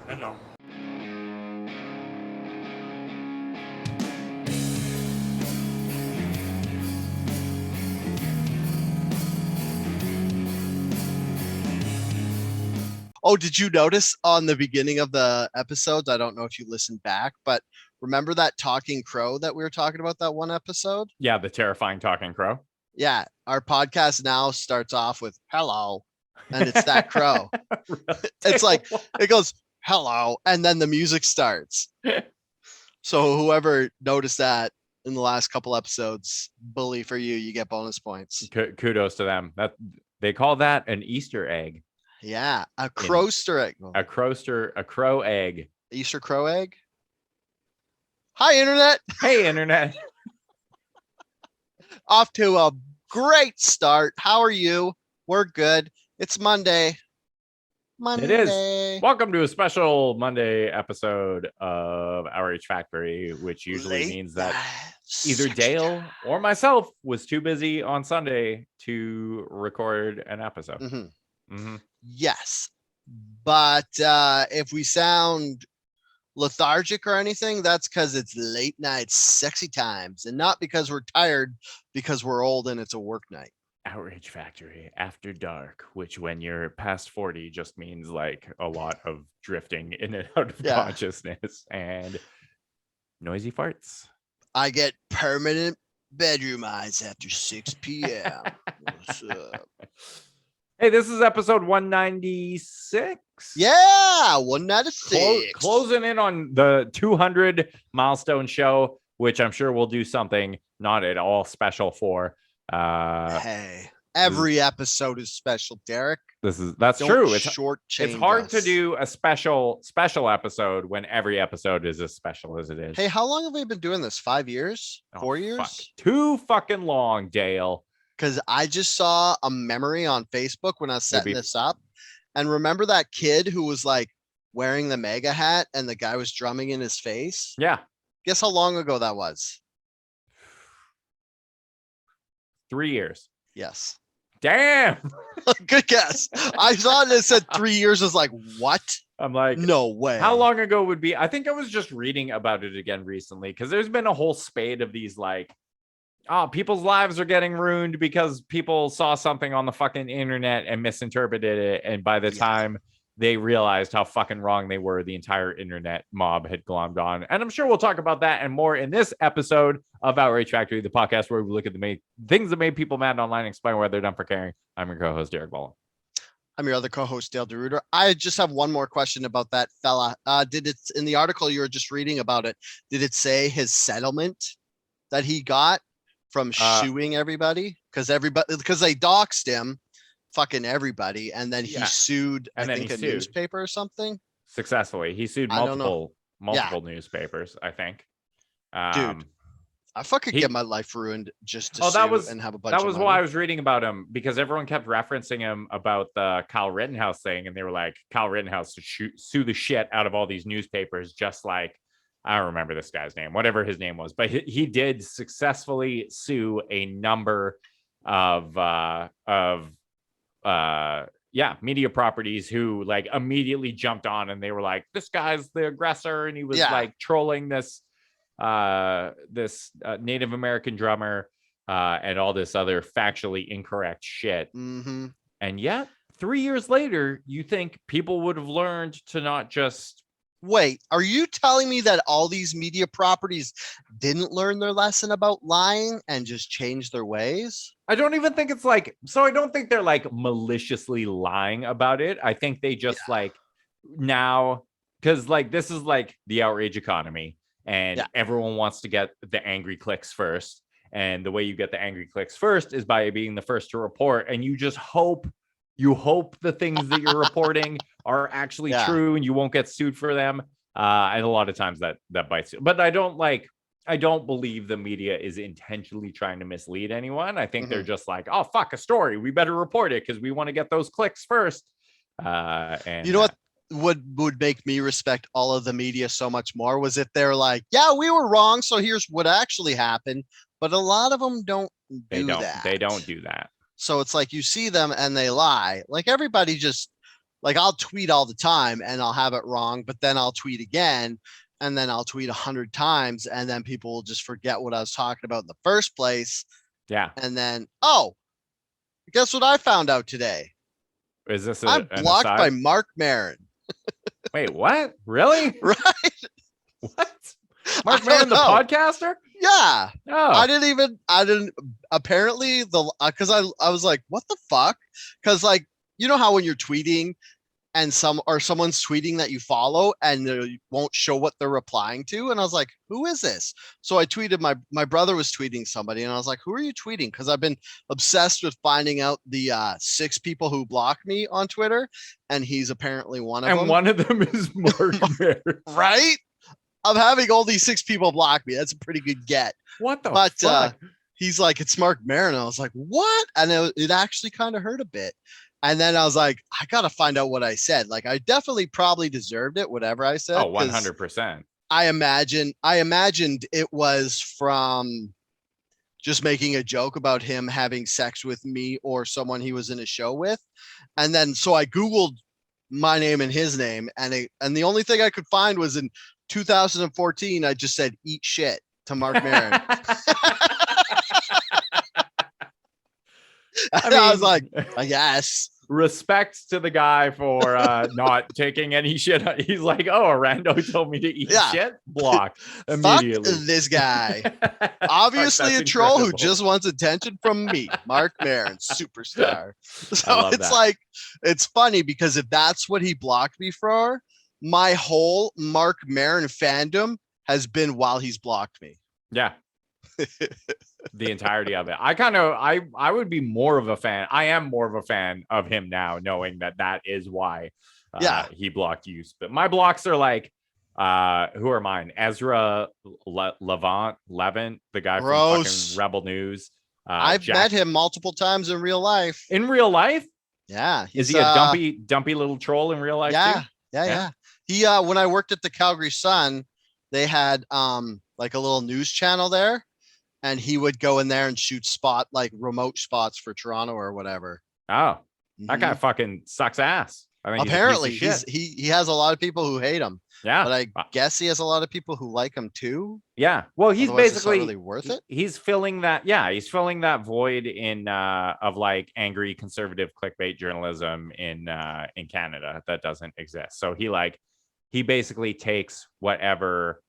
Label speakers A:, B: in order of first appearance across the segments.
A: I know.
B: Oh, did you notice on the beginning of the episodes? I don't know if you listened back, but remember that talking crow that we were talking about that one episode?
A: Yeah, the terrifying talking crow.
B: Yeah, our podcast now starts off with hello, and it's that crow. It's like it goes hello, and then the music starts. So whoever noticed that in the last couple episodes, bully for you, you get bonus points.
A: Kudos to them. That they call that an Easter egg.
B: Yeah, a crowster egg.
A: A crow egg.
B: Easter crow egg. Hi, internet.
A: Hey, internet.
B: Off to a great start. How are you? We're good. It's Monday.
A: It is. Welcome to a special Monday episode of Outrage Factory, which usually means that either Dale or myself was too busy on Sunday to record an episode.
B: Yes. But if we sound lethargic or anything, that's because it's late night sexy times and not because we're tired, because we're old and it's a work night.
A: Outrage Factory after dark, which when you're past 40 just means like a lot of drifting in and out of consciousness and noisy farts.
B: I get permanent bedroom eyes after 6 p.m. What's up?
A: Hey, this is episode 196.
B: Yeah, 196.
A: Closing in on the 200 milestone show, which I'm sure we'll do something not at all special for.
B: Hey, every episode is special, Derek.
A: That's true.
B: It's
A: hard to do a special episode when every episode is as special as it is.
B: Hey, how long have we been doing this? 5 years? 4 years?
A: Fuck. Too fucking long, Dale.
B: Because I just saw a memory on Facebook when I was setting this up. And remember that kid who was like wearing the mega hat and the guy was drumming in his face?
A: Yeah.
B: Guess how long ago that was?
A: 3 years.
B: Yes.
A: Damn.
B: Good guess. I saw it said 3 years. I was like, what?
A: I'm like,
B: no way.
A: How long ago would be? I think I was just reading about it again recently because there's been a whole spate of these like, people's lives are getting ruined because people saw something on the fucking internet and misinterpreted it. And by the time they realized how fucking wrong they were, the entire internet mob had glommed on. And I'm sure we'll talk about that and more in this episode of Outrage Factory, the podcast where we look at the things that made people mad online and explain why they're done for caring. I'm your co-host, Derek Ballin.
B: I'm your other co-host, Dale DeRuiter. I just have one more question about that fella. Did it, in the article you were just reading about it, did it say his settlement that he got from suing everybody? Because they doxed him, fucking everybody, and then he sued, I think, a newspaper or something.
A: Successfully. He sued multiple newspapers, I think.
B: Dude, I fucking get my life ruined just to sue and have a bunch of money.
A: That was why I was reading about him, because everyone kept referencing him about the Kyle Rittenhouse thing, and they were like, Kyle Rittenhouse to sue the shit out of all these newspapers, just like, I don't remember this guy's name, whatever his name was, but he did successfully sue a number of media properties who like immediately jumped on and they were like, this guy's the aggressor, and he was like trolling this Native American drummer and all this other factually incorrect shit. And yet 3 years later, you think people would have learned to not just
B: wait, are you telling me that all these media properties didn't learn their lesson about lying and just change their ways?
A: I don't even think it's like, so I don't think they're like maliciously lying about it. I think they just like now, because like this is like the outrage economy and everyone wants to get the angry clicks first. And the way you get the angry clicks first is by being the first to report. And you just hope the things that you're reporting are actually true and you won't get sued for them. And a lot of times that bites you. But I don't believe the media is intentionally trying to mislead anyone. I think they're just like, oh, fuck, a story. We better report it because we want to get those clicks first. And
B: you know what would make me respect all of the media so much more was if they're like, yeah, we were wrong, so here's what actually happened. But a lot of them don't do that.
A: They don't do that.
B: So it's like you see them and they lie. Like everybody just like I'll tweet all the time and I'll have it wrong, but then I'll tweet again and then I'll tweet 100 times and then people will just forget what I was talking about in the first place.
A: Yeah.
B: And then, oh, guess what I found out today?
A: Is this
B: I'm blocked by Mark Maron.
A: Wait, what? Really?
B: Right?
A: What? Mark Maron, the podcaster?
B: Yeah.
A: Oh.
B: I didn't apparently because I was like, what the fuck? Because like, you know how when you're tweeting and someone's tweeting that you follow and they won't show what they're replying to, and I was like, who is this? So I tweeted, my brother was tweeting somebody, and I was like, who are you tweeting? Because I've been obsessed with finding out the 6 people who block me on Twitter, and he's apparently one of them.
A: And one of them is Mark Maron.
B: Right? I'm having all these 6 people block me. That's a pretty good get.
A: What the fuck?
B: He's like, it's Mark Maron. I was like, what? And it actually kind of hurt a bit. And then I was like, I got to find out what I said. Like, I definitely probably deserved it, whatever I said.
A: Oh, 100%.
B: I imagined it was from just making a joke about him having sex with me or someone he was in a show with. And then, so I Googled my name and his name. And the only thing I could find was in 2014, I just said, eat shit to Mark Maron. I was like, I guess.
A: Respect to the guy for not taking any shit. He's like, oh, a rando told me to eat shit. Block immediately.
B: Fuck this guy. Obviously a troll who just wants attention from me. Mark Maron, superstar. So it's like, it's funny because if that's what he blocked me for, my whole Mark Maron fandom has been while he's blocked me.
A: Yeah. The entirety of it. I would be more of a fan. I am more of a fan of him now, knowing that is why he blocked you. But my blocks are like, who are mine? Ezra Levant, the guy from fucking Rebel News.
B: I've met him multiple times in real life.
A: In real life?
B: Yeah.
A: Is he a dumpy little troll in real life too?
B: Yeah. He when I worked at the Calgary Sun, they had like a little news channel there. And he would go in there and shoot remote spots for Toronto or whatever.
A: Oh, that guy fucking sucks ass. I mean,
B: apparently he has a lot of people who hate him.
A: Yeah,
B: but I guess he has a lot of people who like him too.
A: Yeah, well, he's
B: Otherwise,
A: basically
B: it's not really worth it.
A: He's filling that. Yeah, he's filling that void in of like angry conservative clickbait journalism in Canada that doesn't exist. So he basically takes whatever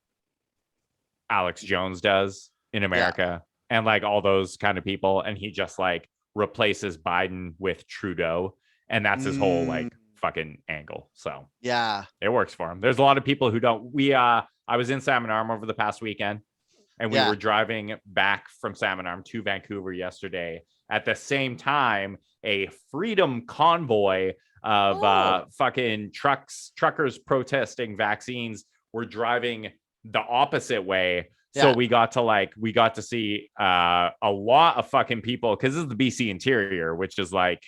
A: Alex Jones does in America and like all those kind of people, and he just like replaces Biden with Trudeau, and that's his whole like fucking angle. So
B: yeah,
A: it works for him. There's a lot of people who don't. I was in Salmon Arm over the past weekend, and we were driving back from Salmon Arm to Vancouver yesterday. At the same time, a freedom convoy of fucking truckers protesting vaccines were driving the opposite way. So we got to see a lot of fucking people, because this is the BC interior, which is like,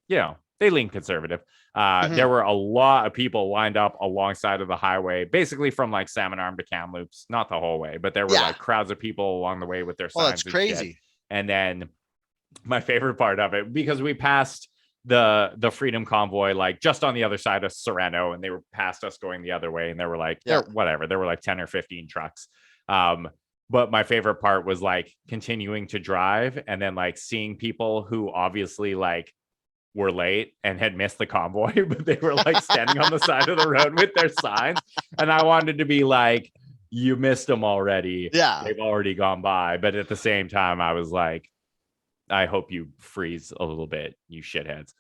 A: you know, they lean conservative. There were a lot of people lined up alongside of the highway, basically from like Salmon Arm to Kamloops, not the whole way, but there were like crowds of people along the way with their signs.
B: That's crazy.
A: And then my favorite part of it, because we passed the freedom convoy like just on the other side of Serrano, and they were past us going the other way, and there were like there were like 10 or 15 trucks. But my favorite part was like continuing to drive and then like seeing people who obviously like were late and had missed the convoy, but they were like standing on the side of the road with their signs. And I wanted to be like, you missed them already.
B: Yeah.
A: They've already gone by. But at the same time, I was like, I hope you freeze a little bit, you shitheads.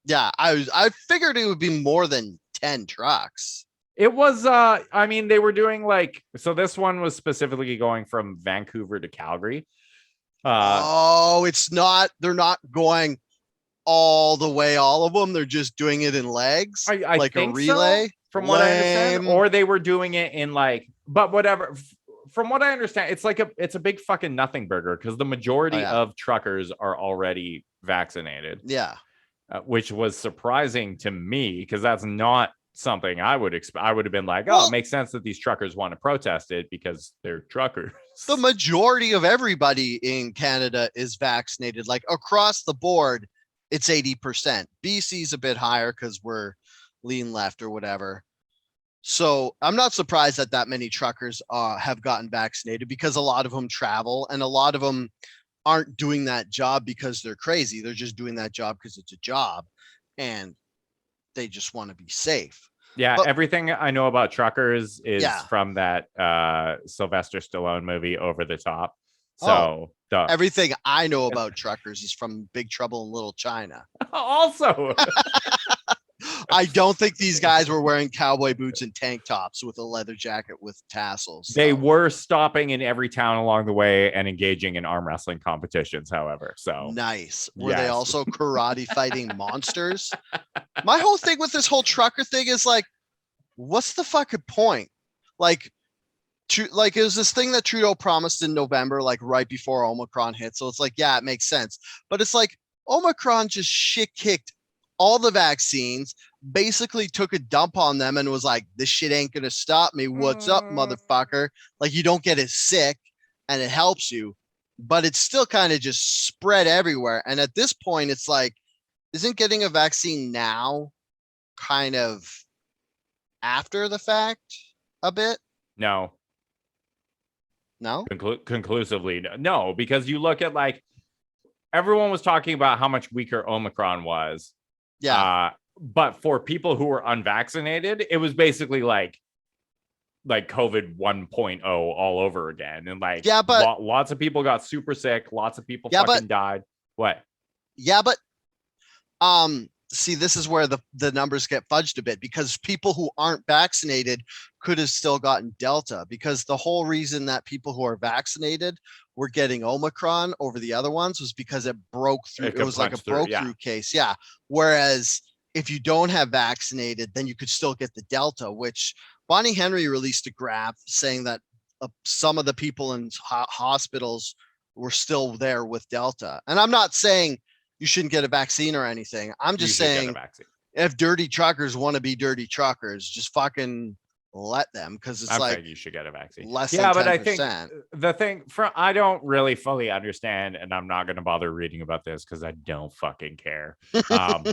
B: Yeah. I figured it would be more than 10 trucks.
A: It was, I mean, they were doing like, so this one was specifically going from Vancouver to Calgary.
B: It's not, they're not going all the way, all of them. They're just doing it in legs,
A: I
B: like
A: think
B: a relay.
A: So, from what I understand, or they were doing it in like, but whatever. From what I understand, it's like it's a big fucking nothing burger, because the majority of truckers are already vaccinated.
B: Yeah.
A: Which was surprising to me, because that's not something I would expect. I would have been like, it makes sense that these truckers want to protest it because they're truckers.
B: The majority of everybody in Canada is vaccinated, like across the board. It's 80%. BC's a bit higher because we're lean left or whatever. So I'm not surprised that many truckers have gotten vaccinated, because a lot of them travel, and a lot of them aren't doing that job because they're crazy. They're just doing that job because it's a job and they just want to be safe.
A: Yeah,
B: But
A: everything I know about truckers is
B: Yeah.
A: from that Sylvester Stallone movie Over the Top. So
B: everything I know about truckers is from Big Trouble in Little China.
A: Also,
B: I don't think these guys were wearing cowboy boots and tank tops with a leather jacket with tassels.
A: they were stopping in every town along the way and engaging in arm wrestling competitions, however. So
B: Nice. Were they
A: yes.
B: also karate fighting monsters? My whole thing with this whole trucker thing is like, what's the fucking point? Like, it was this thing that Trudeau promised in November, like right before Omicron hit. So it's like, yeah, it makes sense. But it's like Omicron just shit kicked all the vaccines, basically took a dump on them and was like, this shit ain't gonna stop me. What's up, motherfucker? Like, you don't get as sick and it helps you, but it's still kind of just spread everywhere. And at this point, it's like, isn't getting a vaccine now kind of after the fact a bit?
A: No.
B: No?
A: Conclusively, no, because you look at like everyone was talking about how much weaker Omicron was.
B: Yeah.
A: But for people who were unvaccinated, it was basically like COVID 1.0 all over again. And like,
B: yeah, but
A: lots of people got super sick. Lots of people fucking died. What?
B: Yeah, but see, this is where the numbers get fudged a bit, because people who aren't vaccinated could have still gotten Delta, because the whole reason that people who are vaccinated were getting Omicron over the other ones was because it broke through. It was like a broke through case. Yeah. Whereas if you don't have vaccinated, then you could still get the Delta, which Bonnie Henry released a graph saying that some of the people in hospitals were still there with Delta. And I'm not saying you shouldn't get a vaccine or anything. I'm just saying, if dirty truckers want to be dirty truckers, just fucking let them, because it's like,
A: you should get a vaccine.
B: Less than 10%.
A: But I think the thing I don't really fully understand, and I'm not going to bother reading about this because I don't fucking care. But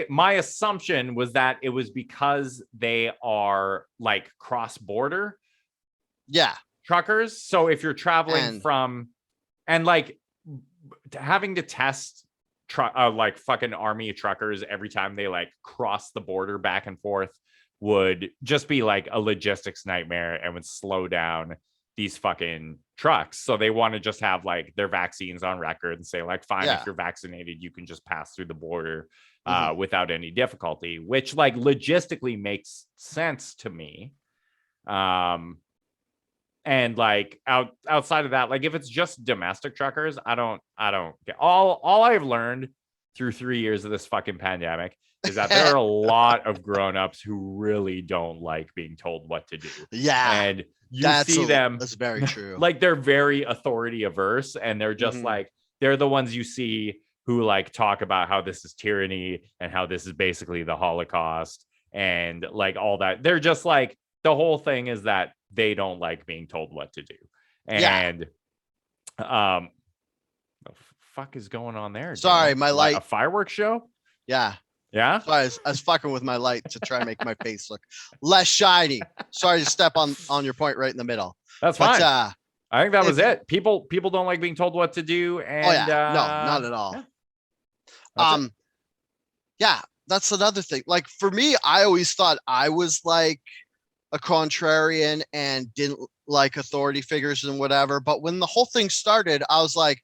A: my assumption was that it was because they are like cross-border truckers. So if you're traveling from, and like having to test like fucking army truckers every time they like cross the border back and forth would just be like a logistics nightmare and would slow down these fucking trucks. So they want to just have like their vaccines on record and say like, fine, if you're vaccinated, you can just pass through the border without any difficulty, which like logistically makes sense to me. And like outside of that, like if it's just domestic truckers, I don't get all I've learned through 3 years of this fucking pandemic is that there are a lot of grown-ups who really don't like being told what to do. Yeah. And you see them.
B: That's very true.
A: Like they're very authority averse, and they're just like, they're the ones you see who like talk about how this is tyranny and how this is basically the Holocaust and like all that. They're just like, the whole thing is that they don't like being told what to do. And what the fuck is going on there?
B: Sorry, my light.
A: A fireworks show?
B: Yeah.
A: Yeah.
B: Sorry, I was fucking with my light to try and make my face look less shiny. Sorry to step on your point right in the middle.
A: That's fine. I think that was it. People don't like being told what to do. And
B: no, not at all. Yeah, that's another thing. Like for me, I always thought I was like a contrarian and didn't like authority figures and whatever. But when the whole thing started, I was like,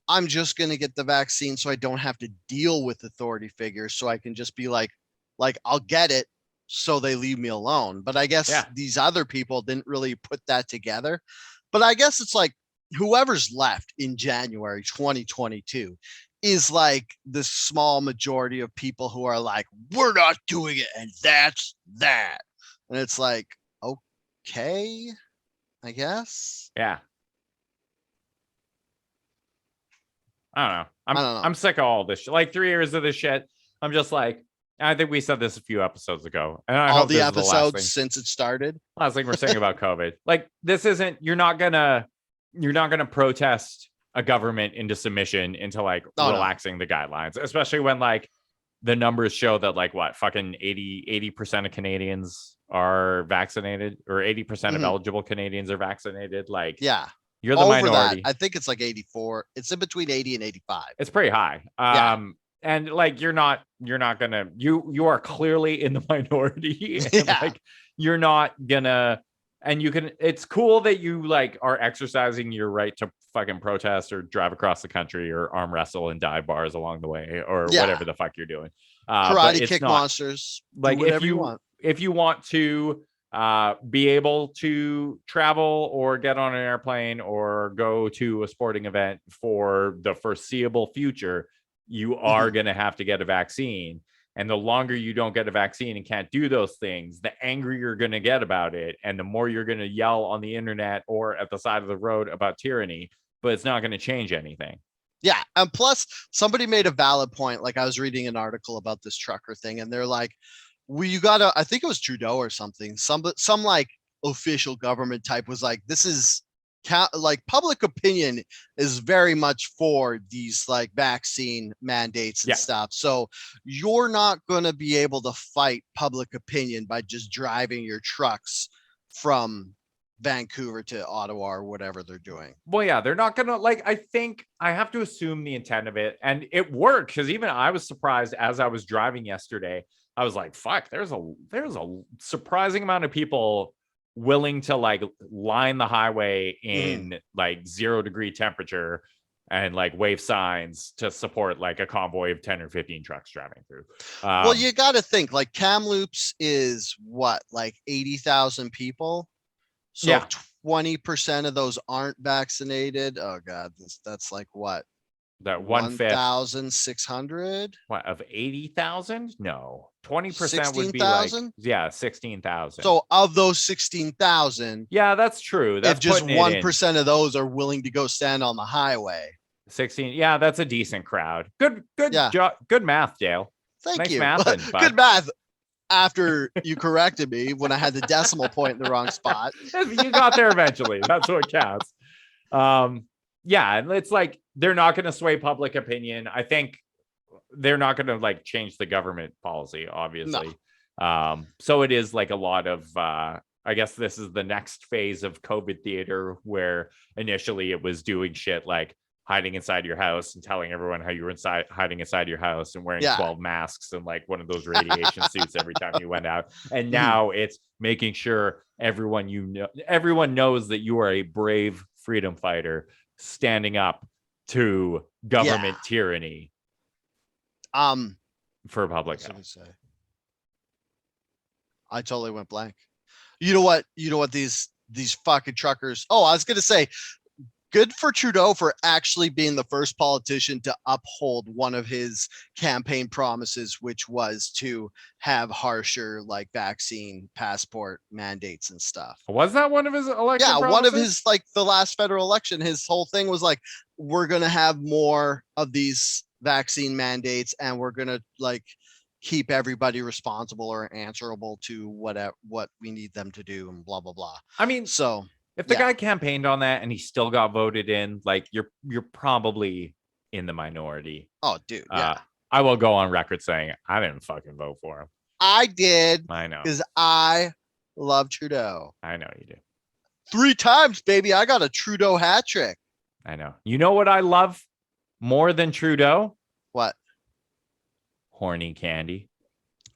B: I'm just going to get the vaccine so I don't have to deal with authority figures. So I can just be like, I'll get it so they leave me alone. But I guess these other people didn't really put that together. But I guess it's like whoever's left in January 2022 is like the small majority of people who are like, we're not doing it. And that's that. And it's like, okay, I guess.
A: Yeah. I don't know. I'm sick of all this shit. Like 3 years of this shit. I'm just like, I think we said this a few episodes ago. And I
B: all
A: hope
B: the episodes since it started.
A: Last thing we're saying about COVID. Like this isn't, you're not gonna protest a government into submission, into like
B: Oh,
A: relaxing the guidelines, especially when like the numbers show that like what fucking 80% of Canadians are vaccinated, or 80% of eligible Canadians are vaccinated. Like,
B: yeah,
A: you're the
B: over
A: minority.
B: that. I think it's like 84. It's in between 80 and 85.
A: It's pretty high. And like you're not gonna, you are clearly in the minority. And like you're not gonna, and you can, it's cool that you like are exercising your right to fucking protest or drive across the country or arm wrestle in dive bars along the way or whatever the fuck you're doing.
B: Karate kick monsters.
A: Like
B: if you
A: want to be able to travel or get on an airplane or go to a sporting event for the foreseeable future, you are going to have to get a vaccine. And the longer you don't get a vaccine and can't do those things, the angrier you're going to get about it. And the more you're going to yell on the internet or at the side of the road about tyranny, but it's not going to change anything.
B: Yeah. And plus, somebody made a valid point. Like, I was reading an article about this trucker thing, and they're like, well, you gotta, I think it was Trudeau or something. Some like official government type was like, this is like public opinion is very much for these like vaccine mandates and stuff. So you're not going to be able to fight public opinion by just driving your trucks from Vancouver to Ottawa or whatever they're doing.
A: Well, yeah, they're not gonna, like, I think I have to assume the intent of it, and it worked, because even I was surprised as I was driving yesterday. I was like, fuck, there's a surprising amount of people willing to like line the highway in like 0 degree temperature and like wave signs to support like a convoy of 10 or 15 trucks driving through.
B: Well, you got to think like Kamloops is what, like 80,000 people. So 20% of those aren't vaccinated. Oh God, that's like what?
A: That
B: 1,600?
A: What, of 80,000? No, 20% would be like 16,000.
B: So of those 16,000,
A: yeah, that's true. That's
B: if just 1% of those are willing to go stand on the highway.
A: 16, yeah, that's a decent crowd. Good job. Good math, Dale.
B: Thank you. Good math. After you corrected me when I had the decimal point in the wrong spot.
A: You got there eventually. That's what counts. Yeah, it's like they're not going to sway public opinion. I think they're not going to like change the government policy, obviously. No. So it is like a lot of I guess this is the next phase of COVID theater, where initially it was doing shit like hiding inside your house and telling everyone how you were hiding inside your house and wearing 12 masks and like one of those radiation suits every time you went out. And now it's making sure everyone knows that you are a brave freedom fighter standing up to government tyranny for public health.
B: I totally went blank. You know what these fucking truckers, I was gonna say, good for Trudeau for actually being the first politician to uphold one of his campaign promises, which was to have harsher like vaccine passport mandates and stuff.
A: Was that one of his election promises?
B: One of his, like the last federal election, his whole thing was like, we're going to have more of these vaccine mandates and we're going to like keep everybody responsible or answerable to what we need them to do and blah, blah, blah.
A: I mean,
B: so
A: if the guy campaigned on that and he still got voted in, like you're probably in the minority.
B: Oh, dude. Yeah.
A: I will go on record saying I didn't fucking vote for him.
B: I did.
A: I know.
B: Because I love Trudeau.
A: I know you do.
B: 3 times, baby. I got a Trudeau hat trick.
A: I know. You know what I love more than Trudeau?
B: What?
A: Horny candy.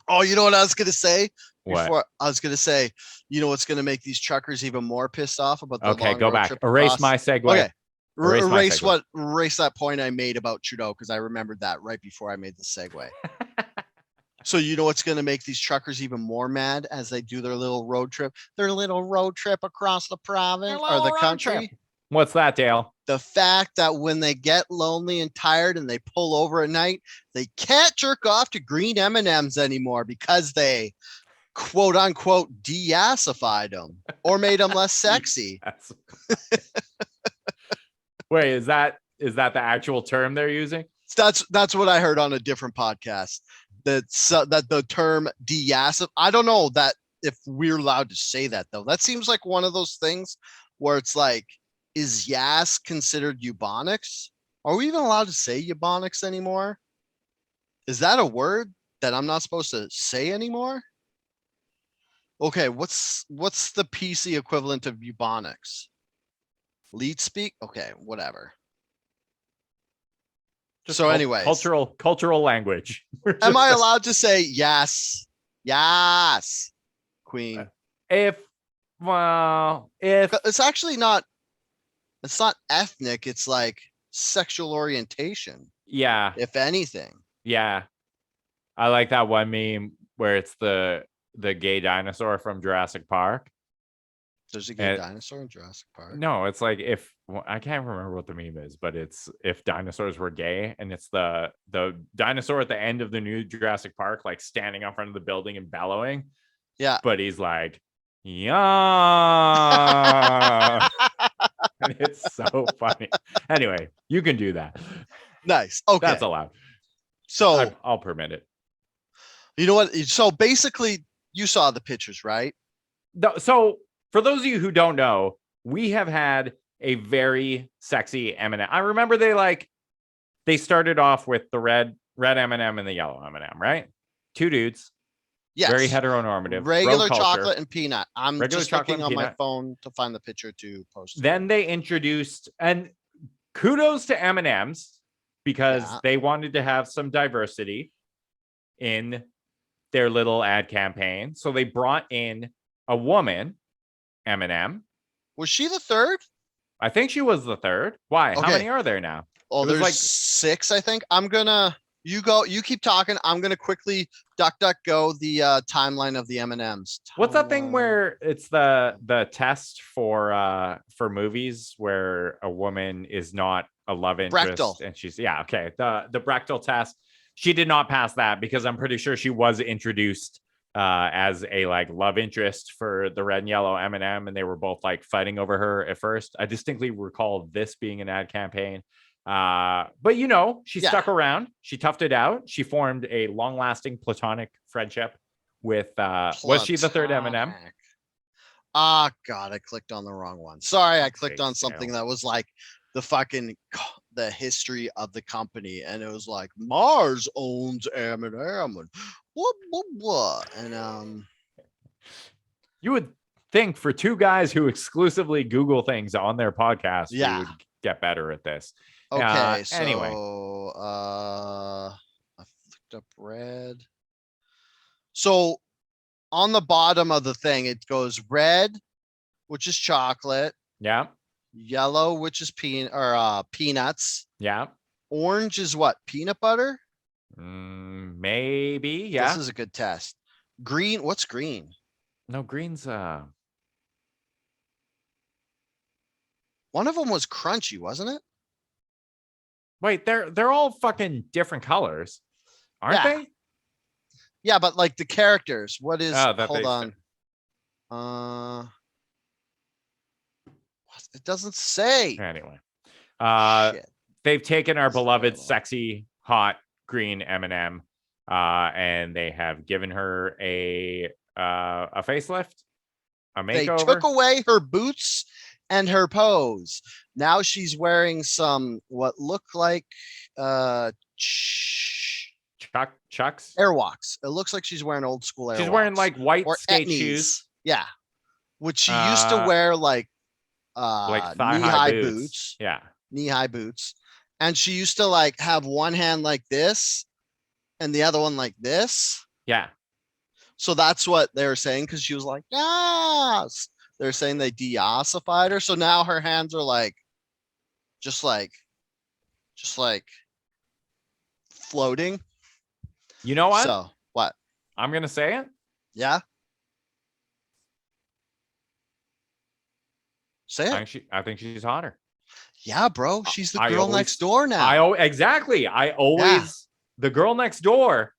B: Oh, you know what I was going to say?
A: What?
B: I was going to say, you know what's going to make these truckers even more pissed off about the
A: Okay, go back. Erase my segue.
B: Okay. Erase that point I made about Trudeau, because I remembered that right before I made the segue. So you know what's going to make these truckers even more mad as they do their little road trip? Their little road trip across the province or the country.
A: What's that, Dale?
B: The fact that when they get lonely and tired and they pull over at night, they can't jerk off to green M&Ms anymore because they quote unquote de-assified them or made them less sexy.
A: Wait, is that the actual term they're using?
B: That's what I heard on a different podcast. That the term de-assify. I don't know that if we're allowed to say that though. That seems like one of those things where it's like is Yas considered eubonics? Are we even allowed to say eubonics anymore? Is that a word that I'm not supposed to say anymore? Okay, what's the PC equivalent of eubonics? Lead speak? Okay, whatever.
A: Just
B: So anyways,
A: cultural language.
B: Am I allowed to say yes? Yes, queen.
A: If
B: It's actually not, it's not ethnic, it's like sexual orientation,
A: yeah,
B: if anything.
A: yeah. I like that one meme where it's the gay dinosaur from Jurassic Park.
B: There's a gay dinosaur in Jurassic Park.
A: No, it's like I can't remember what the meme is, but it's if dinosaurs were gay, and it's the dinosaur at the end of the new Jurassic Park, like standing up front of the building and bellowing.
B: Yeah.
A: But he's like, yeah. And it's so funny. Anyway, you can do that.
B: Nice. Okay.
A: That's allowed.
B: So
A: I'll permit it.
B: You know what? So basically, you saw the pictures, right?
A: So for those of you who don't know, we have had a very sexy M&M. I remember they started off with the red M&M and the yellow M&M, right? Two dudes.
B: Yes.
A: Very heteronormative.
B: Regular chocolate and peanut. I'm just looking on my
A: peanut.
B: phone to find the picture to post.
A: Then they introduced, and kudos to M&M's because they wanted to have some diversity in their little ad campaign. So they brought in a woman, M&M.
B: Was she the third?
A: I think she was the third. Why?
B: Okay.
A: How many are there now?
B: Oh, there's like 6, I think. You keep talking. I'm gonna quickly go the timeline of the M&Ms.
A: What's that thing where it's the test for movies where a woman is not a love interest
B: Brechtel.
A: And she's okay. The Brechtel test. She did not pass that because I'm pretty sure she was introduced as a like love interest for the red and yellow M&M, and they were both like fighting over her at first. I distinctly recall this being an ad campaign. But she stuck around. She toughed it out. She formed a long-lasting platonic friendship with was she the third M&M?
B: Ah, God, I clicked on the wrong one. Sorry, I clicked on something that was like the history of the company, and it was like Mars owns M&M and what and
A: you would think for two guys who exclusively Google things on their podcast, we would get better at this.
B: Okay, so
A: anyway,
B: I flicked up red. So on the bottom of the thing, it goes red, which is chocolate.
A: Yeah.
B: Yellow, which is peanuts.
A: Yeah.
B: Orange is what? Peanut butter?
A: Maybe. Yeah.
B: This is a good test. Green. What's green?
A: No, green's
B: one of them was crunchy, wasn't it?
A: Wait, they're all fucking different colors, aren't they?
B: Yeah, but like the characters. What is? Hold on. It doesn't say.
A: Anyway, they've taken our beloved, sexy, hot green M&M, and they have given her a facelift, a makeover.
B: They took away her boots and her pose. Now she's wearing some what look like
A: Chucks
B: Airwalks. It looks like she's wearing old school Airwalks.
A: She's wearing like white skate shoes.
B: Yeah, which she used to wear like knee-high boots.
A: Yeah,
B: knee-high boots, and she used to like have one hand like this and the other one like this.
A: Yeah.
B: So that's what they were saying, because she was like, yes. They're saying they de-ossified her. So now her hands are like just like floating.
A: You know what?
B: So what?
A: I'm gonna say it.
B: Yeah. Say it.
A: I think she's hotter.
B: Yeah, bro. She's the girl next door now.
A: Exactly. The girl next door.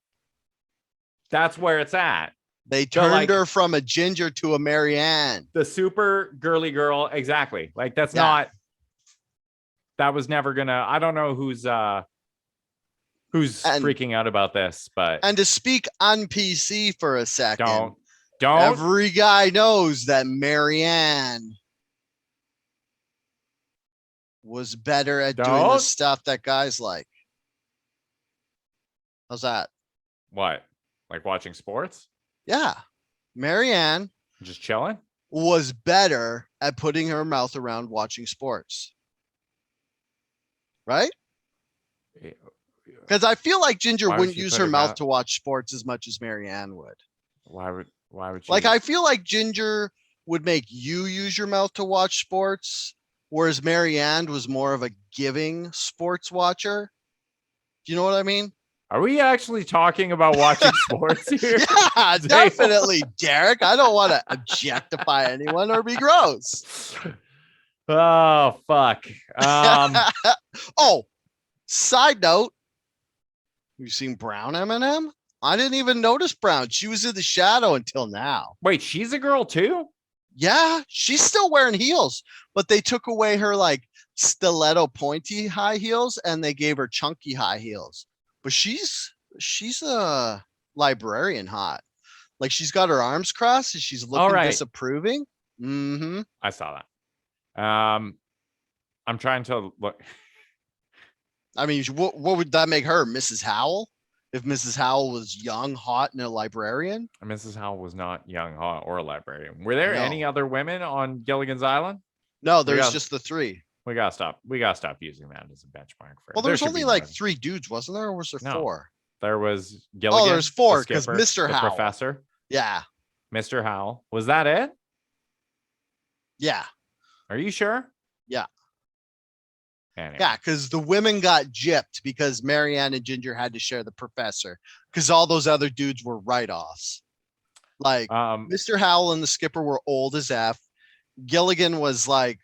A: That's where it's at.
B: They turned her from a ginger to a Marianne.
A: The super girly girl. Exactly. Like that was never gonna, I don't know who's freaking out about this, but.
B: And to speak on PC for a second.
A: Don't.
B: Every guy knows that Marianne was better at doing the stuff that guys like. How's that?
A: What? Like watching sports?
B: Yeah. Marianne
A: Just chilling?
B: was better at putting her mouth around watching sports. Right? Because I feel like Ginger wouldn't use her mouth to watch sports as much as Marianne would.
A: Why would she?
B: Like, I feel like Ginger would make you use your mouth to watch sports, whereas Marianne was more of a giving sports watcher. Do you know what I mean?
A: Are we actually talking about watching sports here?
B: Yeah, definitely, Derek. I don't want to objectify anyone or be gross.
A: Oh, fuck.
B: Oh, side note. You've seen Brown M&M? I didn't even notice Brown. She was in the shadow until now.
A: Wait, she's a girl too?
B: Yeah, she's still wearing heels, but they took away her like stiletto pointy high heels and they gave her chunky high heels. But she's a librarian hot. Like she's got her arms crossed and she's looking disapproving. Mm-hmm.
A: I saw that. I'm trying to look.
B: I mean, what would that make her, Mrs. Howell? If Mrs. Howell was young, hot, and a librarian?
A: Mrs. Howell was not young, hot, or a librarian. Were there any other women on Gilligan's Island?
B: No, there's just the three.
A: We gotta stop using that as a benchmark for.
B: Well, there's only like 3 dudes, wasn't there? Or was there 4?
A: There was Gilligan.
B: Oh, there's 4 because Mr. Howell,
A: professor.
B: Yeah,
A: Mr. Howell. Was that it?
B: Yeah.
A: Are you sure?
B: Yeah.
A: Anyway.
B: Yeah, because the women got gypped because Marianne and Ginger had to share the professor because all those other dudes were write-offs. Like Mr. Howell and the skipper were old as F. Gilligan was like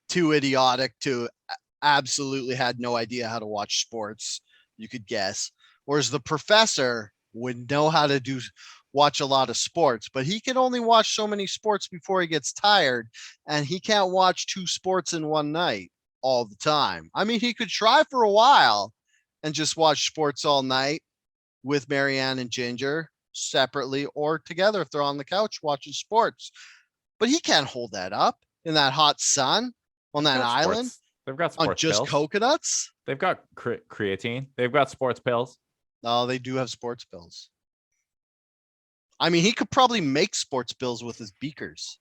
B: too idiotic to absolutely had no idea how to watch sports. You could guess. Whereas the professor would know how to watch a lot of sports, but he can only watch so many sports before he gets tired, and he can't watch 2 sports in one night all the time. I mean, he could try for a while and just watch sports all night with Marianne and Ginger separately or together if they're on the couch watching sports. But he can't hold that up in that hot sun on that island.
A: They've got sports
B: on just
A: pills.
B: Coconuts.
A: They've got creatine. They've got sports pills.
B: Oh, they do have sports pills. I mean, he could probably make sports pills with his beakers.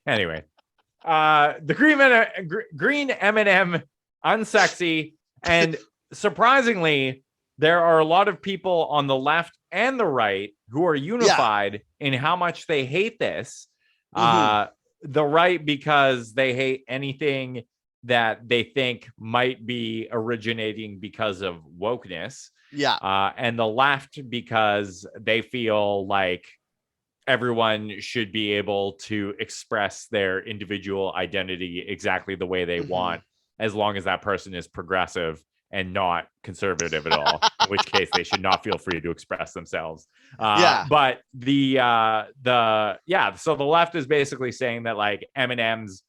A: Anyway, the green M&M, unsexy, and surprisingly, there are a lot of people on the left and the right who are unified in how much they hate this. The right because they hate anything that they think might be originating because of wokeness.
B: Yeah.
A: And the left because they feel like everyone should be able to express their individual identity exactly the way they want, as long as that person is progressive and not conservative at all, in which case they should not feel free to express themselves. But so the left is basically saying that like M&Ms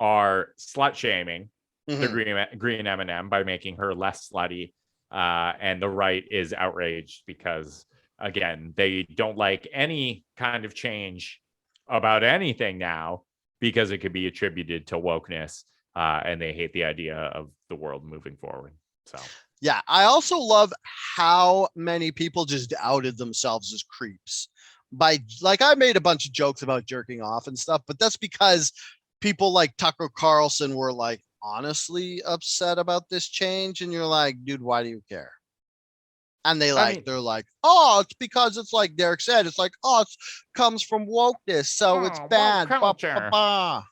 A: are slut shaming the green M&M by making her less slutty. And the right is outraged because, again, they don't like any kind of change about anything now because it could be attributed to wokeness, and they hate the idea of the world moving forward. So,
B: yeah, I also love how many people just outed themselves as creeps. I made a bunch of jokes about jerking off and stuff, but that's because people like Tucker Carlson were like honestly upset about this change, and you're like, dude, why do you care? And they're like, oh, it's because it's like Derek said, it's like, oh, it comes from wokeness, so it's bad. Yeah,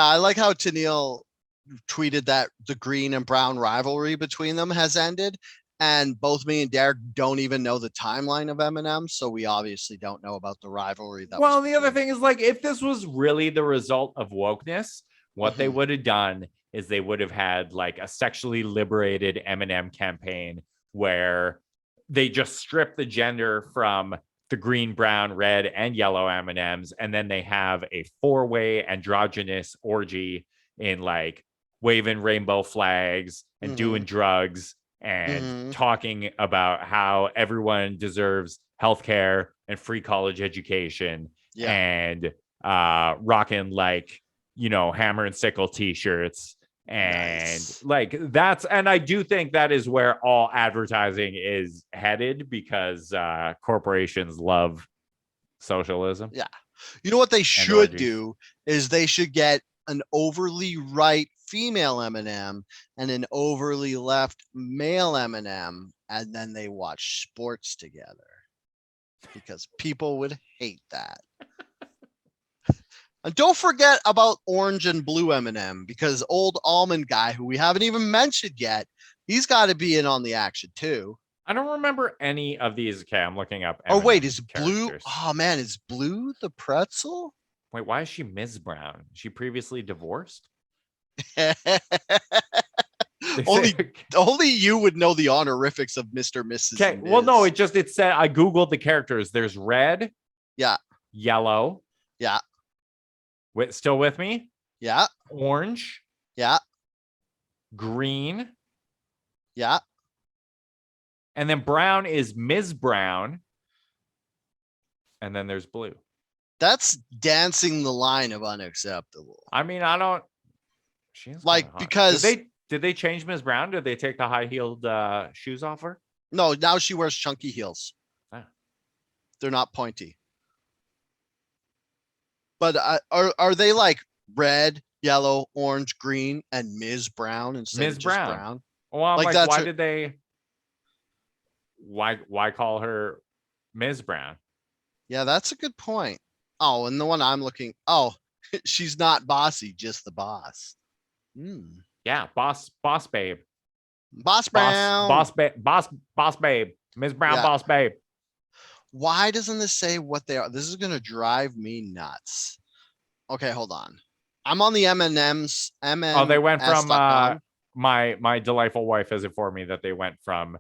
B: I like how Tennille tweeted that the green and brown rivalry between them has ended, and both me and Derek don't even know the timeline of M&M, so we obviously don't know about the rivalry. The
A: other thing is, like, if this was really the result of wokeness, what they would have done is they would have had like a sexually liberated M&M campaign where they just strip the gender from the green, brown, red, and yellow M&Ms, and then they have a 4-way androgynous orgy in like waving rainbow flags and doing drugs and talking about how everyone deserves healthcare and free college education and rocking like hammer and sickle t-shirts. And
B: Nice.
A: like and I do think that is where all advertising is headed, because corporations love socialism.
B: Yeah. You know what they should
A: orgies.
B: do is they should get an overly right female M&M and an overly left male M&M, and then they watch sports together, because people would hate that. And don't forget about orange and blue M&M, because old almond guy, who we haven't even mentioned yet, he's got to be in on the action too.
A: I don't remember any of these. Okay, I'm looking up.
B: Oh wait,
A: M&M
B: is blue?
A: characters.
B: Oh man, is blue the pretzel?
A: Wait, why is she Ms. Brown? Is she previously divorced?
B: Only you would know the honorifics of Mr. Mrs.
A: Okay,
B: Ms.
A: well, no, it said, I googled the characters. There's red,
B: Yeah,
A: yellow,
B: yeah,
A: still with me?
B: yeah,
A: Orange,
B: yeah,
A: green,
B: yeah.
A: and then brown is Ms. Brown, and then there's blue.
B: That's dancing the line of unacceptable.
A: I mean, I don't. She's
B: like, because
A: did they change Ms. Brown? Did they take the high-heeled shoes off her?
B: No, now she wears chunky heels.
A: Ah.
B: They're not pointy. But are they like red, yellow, orange, green, and Ms. Brown instead
A: Ms.
B: of just
A: Brown.
B: brown?
A: Well, I'm
B: Like,
A: like, why did they? Why call her Ms. Brown?
B: Yeah, that's a good point. Oh, and the one I'm looking. Oh, she's not bossy, just the boss.
A: Yeah, boss babe.
B: Boss Brown.
A: Boss babe. Ms. Brown,
B: Yeah.
A: boss babe.
B: Why doesn't this say what they are? This is gonna drive me nuts. Okay, hold on. I'm on the M&M's.
A: Oh, they went from my delightful wife has informed me that they went from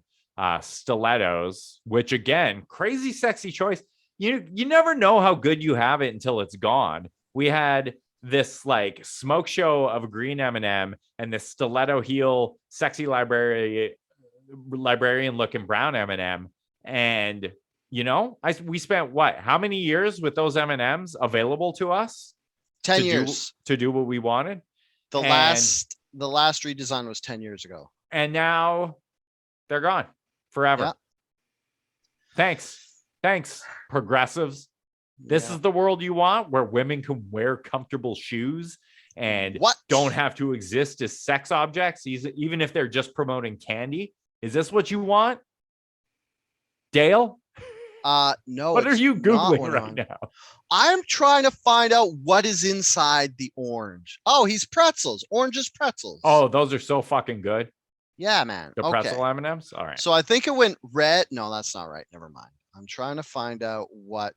A: stilettos, which again, crazy sexy choice. You never know how good you have it until it's gone. We had this like smoke show of a green M&M and this stiletto heel sexy librarian looking brown M&M, and we spent how many years with those M&Ms available to us?
B: 10 years
A: to do what we wanted.
B: The last redesign was 10 years ago,
A: and now they're gone forever. Yeah. Thanks, progressives. This is the world you want, where women can wear comfortable shoes and don't have to exist as sex objects, even if they're just promoting candy. Is this what you want, Dale?
B: No.
A: What are you Googling right now?
B: I'm trying to find out what is inside the orange. Oh, he's pretzels. Orange is pretzels.
A: Oh, those are so fucking good.
B: Yeah, man.
A: The pretzel M&Ms. All right.
B: So I think it went red. No, that's not right. Never mind. I'm trying to find out what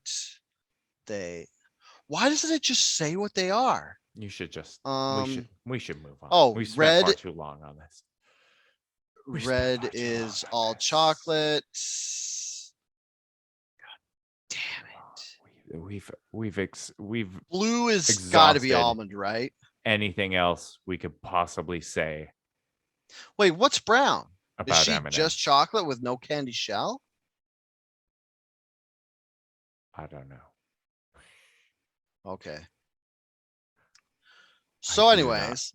B: why doesn't it just say what they are?
A: You should just we should move on.
B: Oh,
A: we spent
B: red
A: far too long on this.
B: Red is all chocolate. God damn
A: it. We've
B: blue is got to be almond, right?
A: Anything else we could possibly say?
B: Wait, what's brown?
A: About
B: is she
A: M&M?
B: Just chocolate with no candy shell?
A: I don't know.
B: Okay. So anyways,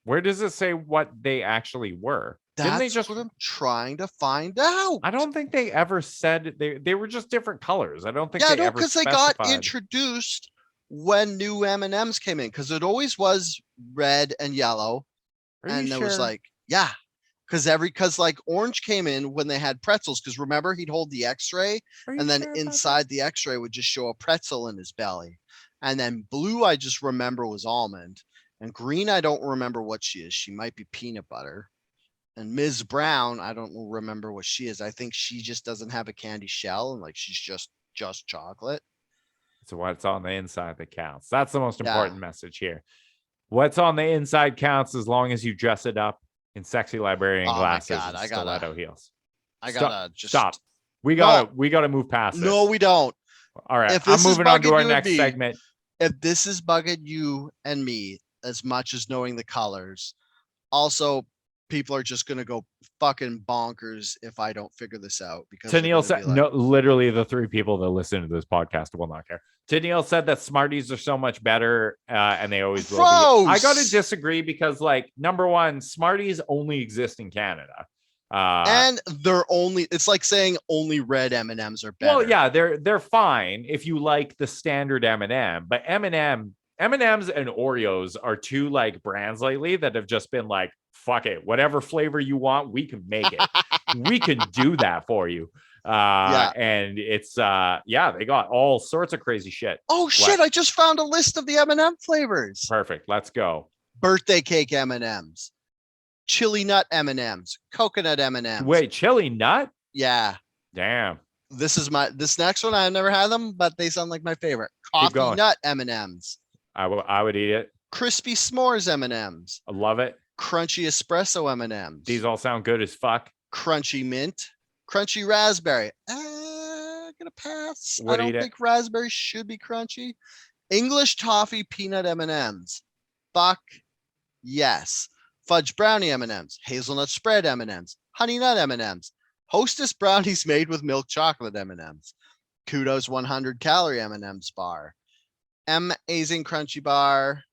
A: where does it say what they actually were?
B: That's what I'm trying to find out.
A: I don't think they ever said they were just different colors. I don't think
B: because they got introduced when new M&Ms came in, because it always was red and yellow. And there was like, because like orange came in when they had pretzels, because remember he'd hold the x-ray and then inside the x-ray would just show a pretzel in his belly. And then blue, I just remember, was almond. And green, I don't remember what she is. She might be peanut butter. And Ms. Brown, I don't remember what she is. I think she just doesn't have a candy shell, and like she's just chocolate.
A: So what's on the inside that counts. That's the most important message here. What's on the inside counts, as long as you dress it up in sexy librarian glasses and stiletto heels. Stop. We gotta move past this.
B: No, we don't.
A: All right, I'm moving on to our next segment.
B: If this is bugging you and me as much as knowing the colors, also people are just gonna go fucking bonkers if I don't figure this out, because they're
A: Tennille
B: gonna
A: said,
B: be like,
A: no, literally the three people that listen to this podcast will not care. Tennille said that Smarties are so much better, and they always will be. I got to disagree because, like, number one, Smarties only exist in Canada.
B: and they're only, it's like saying only red M&Ms are better.
A: Well, yeah, they're fine if you like the standard M&M, but M&Ms and Oreos are two like brands lately that have just been like, fuck it, whatever flavor you want, we can make it. We can do that for you. And it's they got all sorts of crazy shit.
B: Oh shit, I just found a list of the M&M flavors.
A: Perfect, let's go.
B: Birthday cake M&Ms, chili nut M&Ms, coconut M&Ms.
A: Wait, chili nut?
B: Yeah.
A: Damn.
B: This next one, I've never had them, but they sound like my favorite. Coffee nut M&Ms.
A: I would eat it.
B: Crispy s'mores M&Ms.
A: I love it.
B: Crunchy espresso M&Ms.
A: These all sound good as fuck.
B: Crunchy mint. Crunchy raspberry. Gonna pass.
A: Would
B: I don't think raspberry should be crunchy. English toffee peanut M&Ms. Fuck yes. Fudge brownie M&Ms. Hazelnut spread M&Ms. Honey nut M&Ms. Hostess brownies made with milk chocolate M&Ms. Kudos 100 calorie M&Ms bar. Amazing crunchy bar.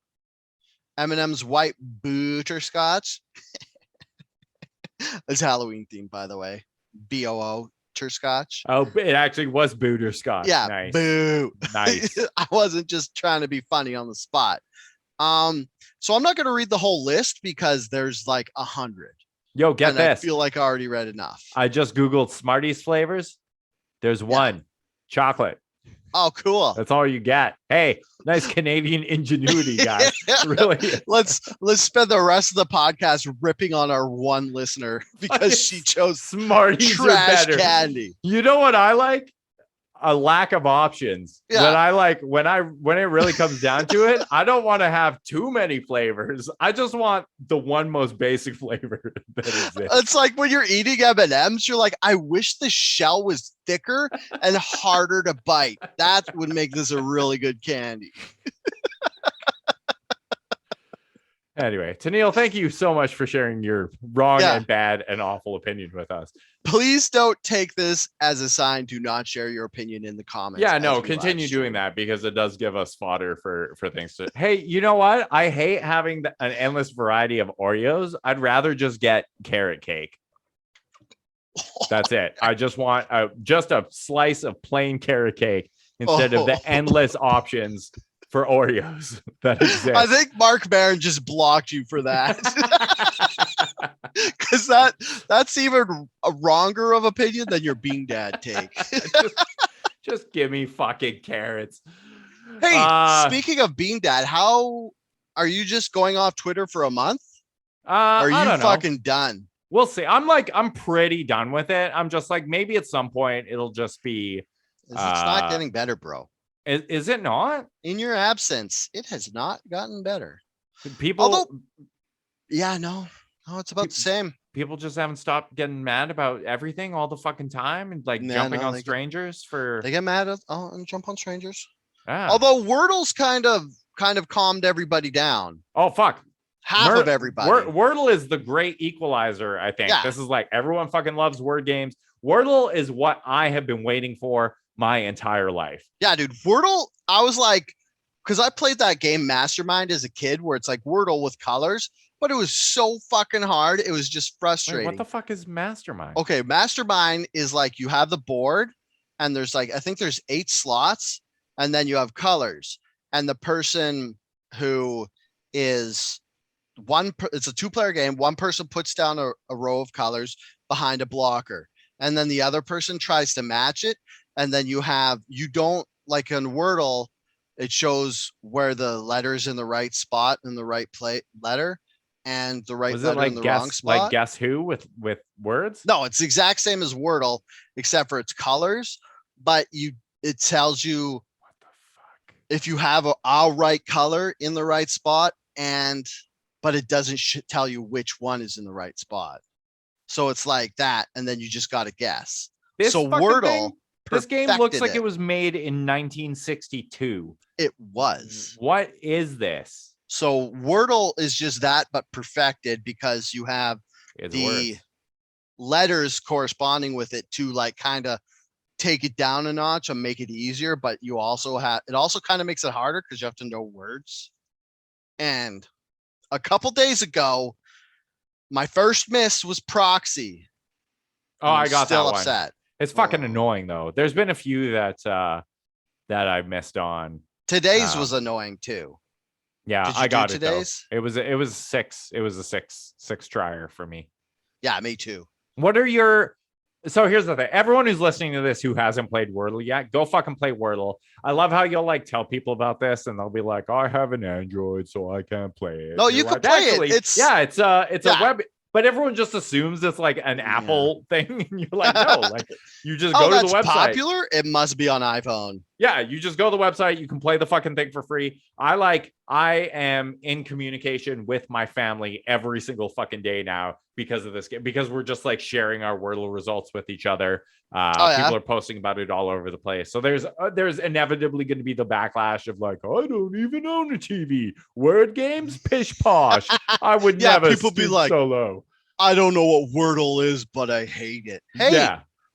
B: M&M's white butterscotch. It's Halloween themed, by the way. BOO Scotch.
A: Oh, it actually was butterscotch.
B: Yeah,
A: nice.
B: Boo.
A: Nice.
B: I wasn't just trying to be funny on the spot. So I'm not going to read the whole list because there's like 100.
A: Yo, get this.
B: I feel like I already read enough.
A: I just Googled Smarties flavors. There's one. Chocolate.
B: Oh, cool.
A: That's all you get. Hey, nice Canadian ingenuity, guys. Really.
B: Let's spend the rest of the podcast ripping on our one listener because she chose
A: Smarties
B: trash candy.
A: You know what I like? A lack of options.
B: Yeah.
A: When it really comes down to it, I don't want to have too many flavors. I just want the one most basic flavor that exists.
B: It's like when you're eating M&Ms, you're like, I wish the shell was thicker and harder to bite. That would make this a really good candy.
A: Anyway, Tennille, thank you so much for sharing your wrong and bad and awful opinion with us.
B: Please don't take this as a sign to not share your opinion in the comments.
A: Yeah, no, continue doing that because it does give us fodder for things to. Hey, you know what? I hate having an endless variety of Oreos. I'd rather just get carrot cake. That's it. I just want just a slice of plain carrot cake instead of the endless options for Oreos that exist.
B: I think Mark Barron just blocked you for that. Because that's even a wronger of opinion than your Bean Dad take.
A: just give me fucking carrots.
B: Hey, speaking of Bean Dad, how are you just going off Twitter for a month? Are you fucking done?
A: We'll see. I'm pretty done with it. I'm just like, maybe at some point it'll just be.
B: It's not getting better, bro.
A: Is it not?
B: In your absence, it has not gotten better. No, it's about the same.
A: People just haven't stopped getting mad about everything all the fucking time and like jumping on strangers for.
B: They get mad and jump on strangers.
A: Yeah.
B: Although Wordle's kind of calmed everybody down.
A: Oh fuck.
B: Half of everybody.
A: Wordle is the great equalizer, I think. Yeah. This is like everyone fucking loves word games. Wordle is what I have been waiting for my entire life.
B: Yeah, dude. Wordle, I was like, because I played that game Mastermind as a kid where it's like Wordle with colors, but it was so fucking hard. It was just frustrating.
A: Wait, what the fuck is Mastermind?
B: Okay, Mastermind is like you have the board and there's like, I think there's 8 slots and then you have colors. And the person who is it's a 2-player game. One person puts down a row of colors behind a blocker. And then the other person tries to match it. And then you don't like in Wordle, it shows where the letter's in the right spot in the right letter and the right letter in the wrong spot.
A: Like Guess Who with words?
B: No, it's the exact same as Wordle, except for its colors. But it tells you what the fuck if you have a right color in the right spot, but it doesn't tell you which one is in the right spot. So it's like that, and then you just got to guess. So Wordle.
A: This game looks like it was made in 1962.
B: It was.
A: What is this?
B: So Wordle is just that, but perfected because you have
A: It's
B: the
A: words.
B: letters corresponding with it to like kind of take it down a notch and make it easier, but you also have it also kind of makes it harder because you have to know words. And a couple days ago, my first miss was proxy.
A: Oh,
B: And I'm
A: I got
B: still
A: that one.
B: upset.
A: It's fucking annoying though. There's been a few that I missed on.
B: Today's was annoying too.
A: Yeah,
B: Did you
A: I got
B: do
A: it though.
B: today's?
A: It was six. It was a six trier for me.
B: Yeah, me too.
A: What are your So here's the thing. Everyone who's listening to this who hasn't played Wordle yet, go fucking play Wordle. I love how you'll like tell people about this and they'll be like, I have an Android, so I can't play it.
B: No,
A: And
B: you
A: you're
B: can
A: like,
B: play
A: actually,
B: it. It's
A: it's a web, but everyone just assumes it's like an Apple thing. And you're like, no, like you just go to the website.
B: Popular? It must be on iPhone.
A: Yeah, you just go to the website, you can play the fucking thing for free. I am in communication with my family every single fucking day now because of this game, because we're just like sharing our Wordle results with each other. People are posting about it all over the place. So there's inevitably going to be the backlash of like, I don't even own a TV. Word games, pish posh. I would never.
B: People be like,
A: so low.
B: I don't know what Wordle is, but I hate it. Hey,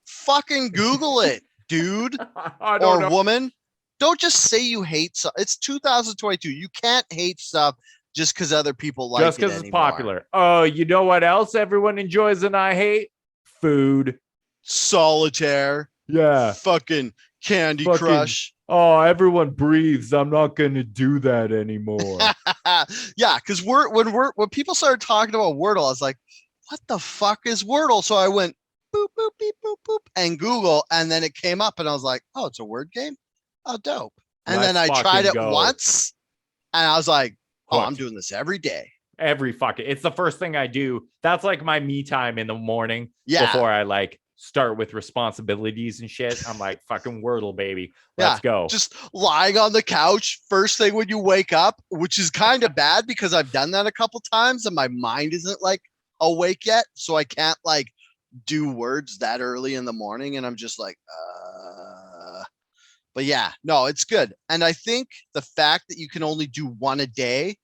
B: fucking Google it, dude or woman. Don't just say you hate stuff. It's 2022. You can't hate stuff just because other people like it.
A: Just because it's popular. Oh, you know what else everyone enjoys and I hate? Food.
B: Solitaire.
A: Yeah.
B: Fucking Candy Crush.
A: Oh, everyone breathes. I'm not gonna do that anymore.
B: Yeah, because when people started talking about Wordle, I was like, what the fuck is Wordle? So I went boop, boop, beep, boop, boop, and Google, and then it came up, and I was like, oh, it's a word game? Oh, dope. And then I tried it once, and I was like, oh, I'm doing this every day.
A: It's the first thing I do. That's like my me time in the morning before I like start with responsibilities and shit. I'm like, fucking Wordle, baby. Let's go.
B: Just lying on the couch first thing when you wake up, which is kind of bad because I've done that a couple times and my mind isn't like awake yet. So I can't like do words that early in the morning. And I'm just like, but yeah, no, it's good. And I think the fact that you can only do one a day,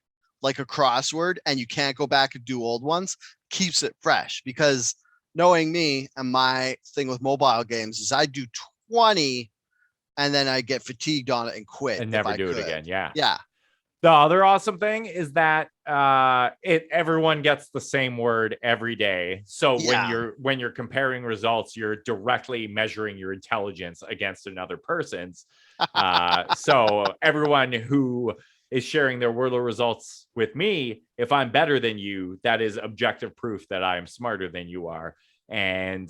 B: like a crossword, and you can't go back and do old ones keeps it fresh, because knowing me and my thing with mobile games is I do 20 and then I get fatigued on it and quit
A: and never do it again. Yeah.
B: Yeah.
A: The other awesome thing is that everyone gets the same word every day. So when you're comparing results, you're directly measuring your intelligence against another person's. So everyone who is sharing their Wordle results with me, if I'm better than you, that is objective proof that I am smarter than you are. And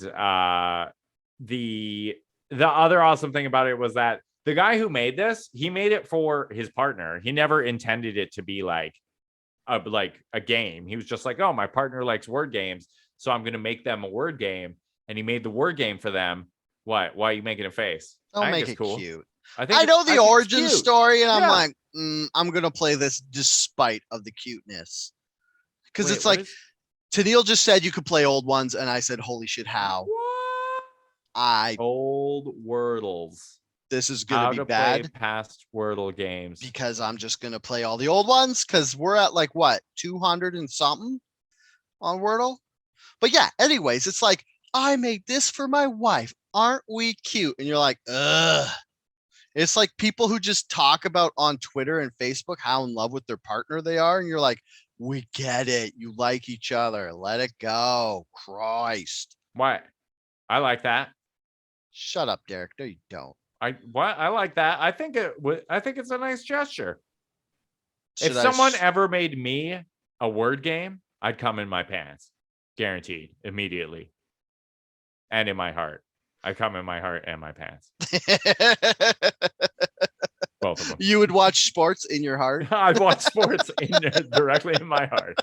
A: the other awesome thing about it was that the guy who made this, he made it for his partner. He never intended it to be like a game. He was just like, oh, my partner likes word games, so I'm going to make them a word game. And he made the word game for them. What? Why are you making a face?
B: Don't make it cool. Cute.
A: I
B: know the origin story, and I'm like, I'm going to play this despite of the cuteness. Because it's like, Tennille just said you could play old ones, and I said, holy shit, how?
A: What? Old Wordles.
B: This is going to be bad.
A: Play past Wordle games.
B: Because I'm just going to play all the old ones, because we're at like, what, 200 and something on Wordle? But yeah, anyways, it's like, I made this for my wife. Aren't we cute? And you're like, ugh. It's like people who just talk about on Twitter and Facebook how in love with their partner they are. And you're like, we get it. You like each other. Let it go. Christ.
A: What? I like that.
B: Shut up, Derek. No, you don't.
A: I like that. I think it's a nice gesture. If someone ever made me a word game, I'd come in my pants. Guaranteed. Immediately. And in my heart. I come in my heart and my pants. Both of them.
B: You would watch sports in your heart?
A: I'd watch sports directly in my heart.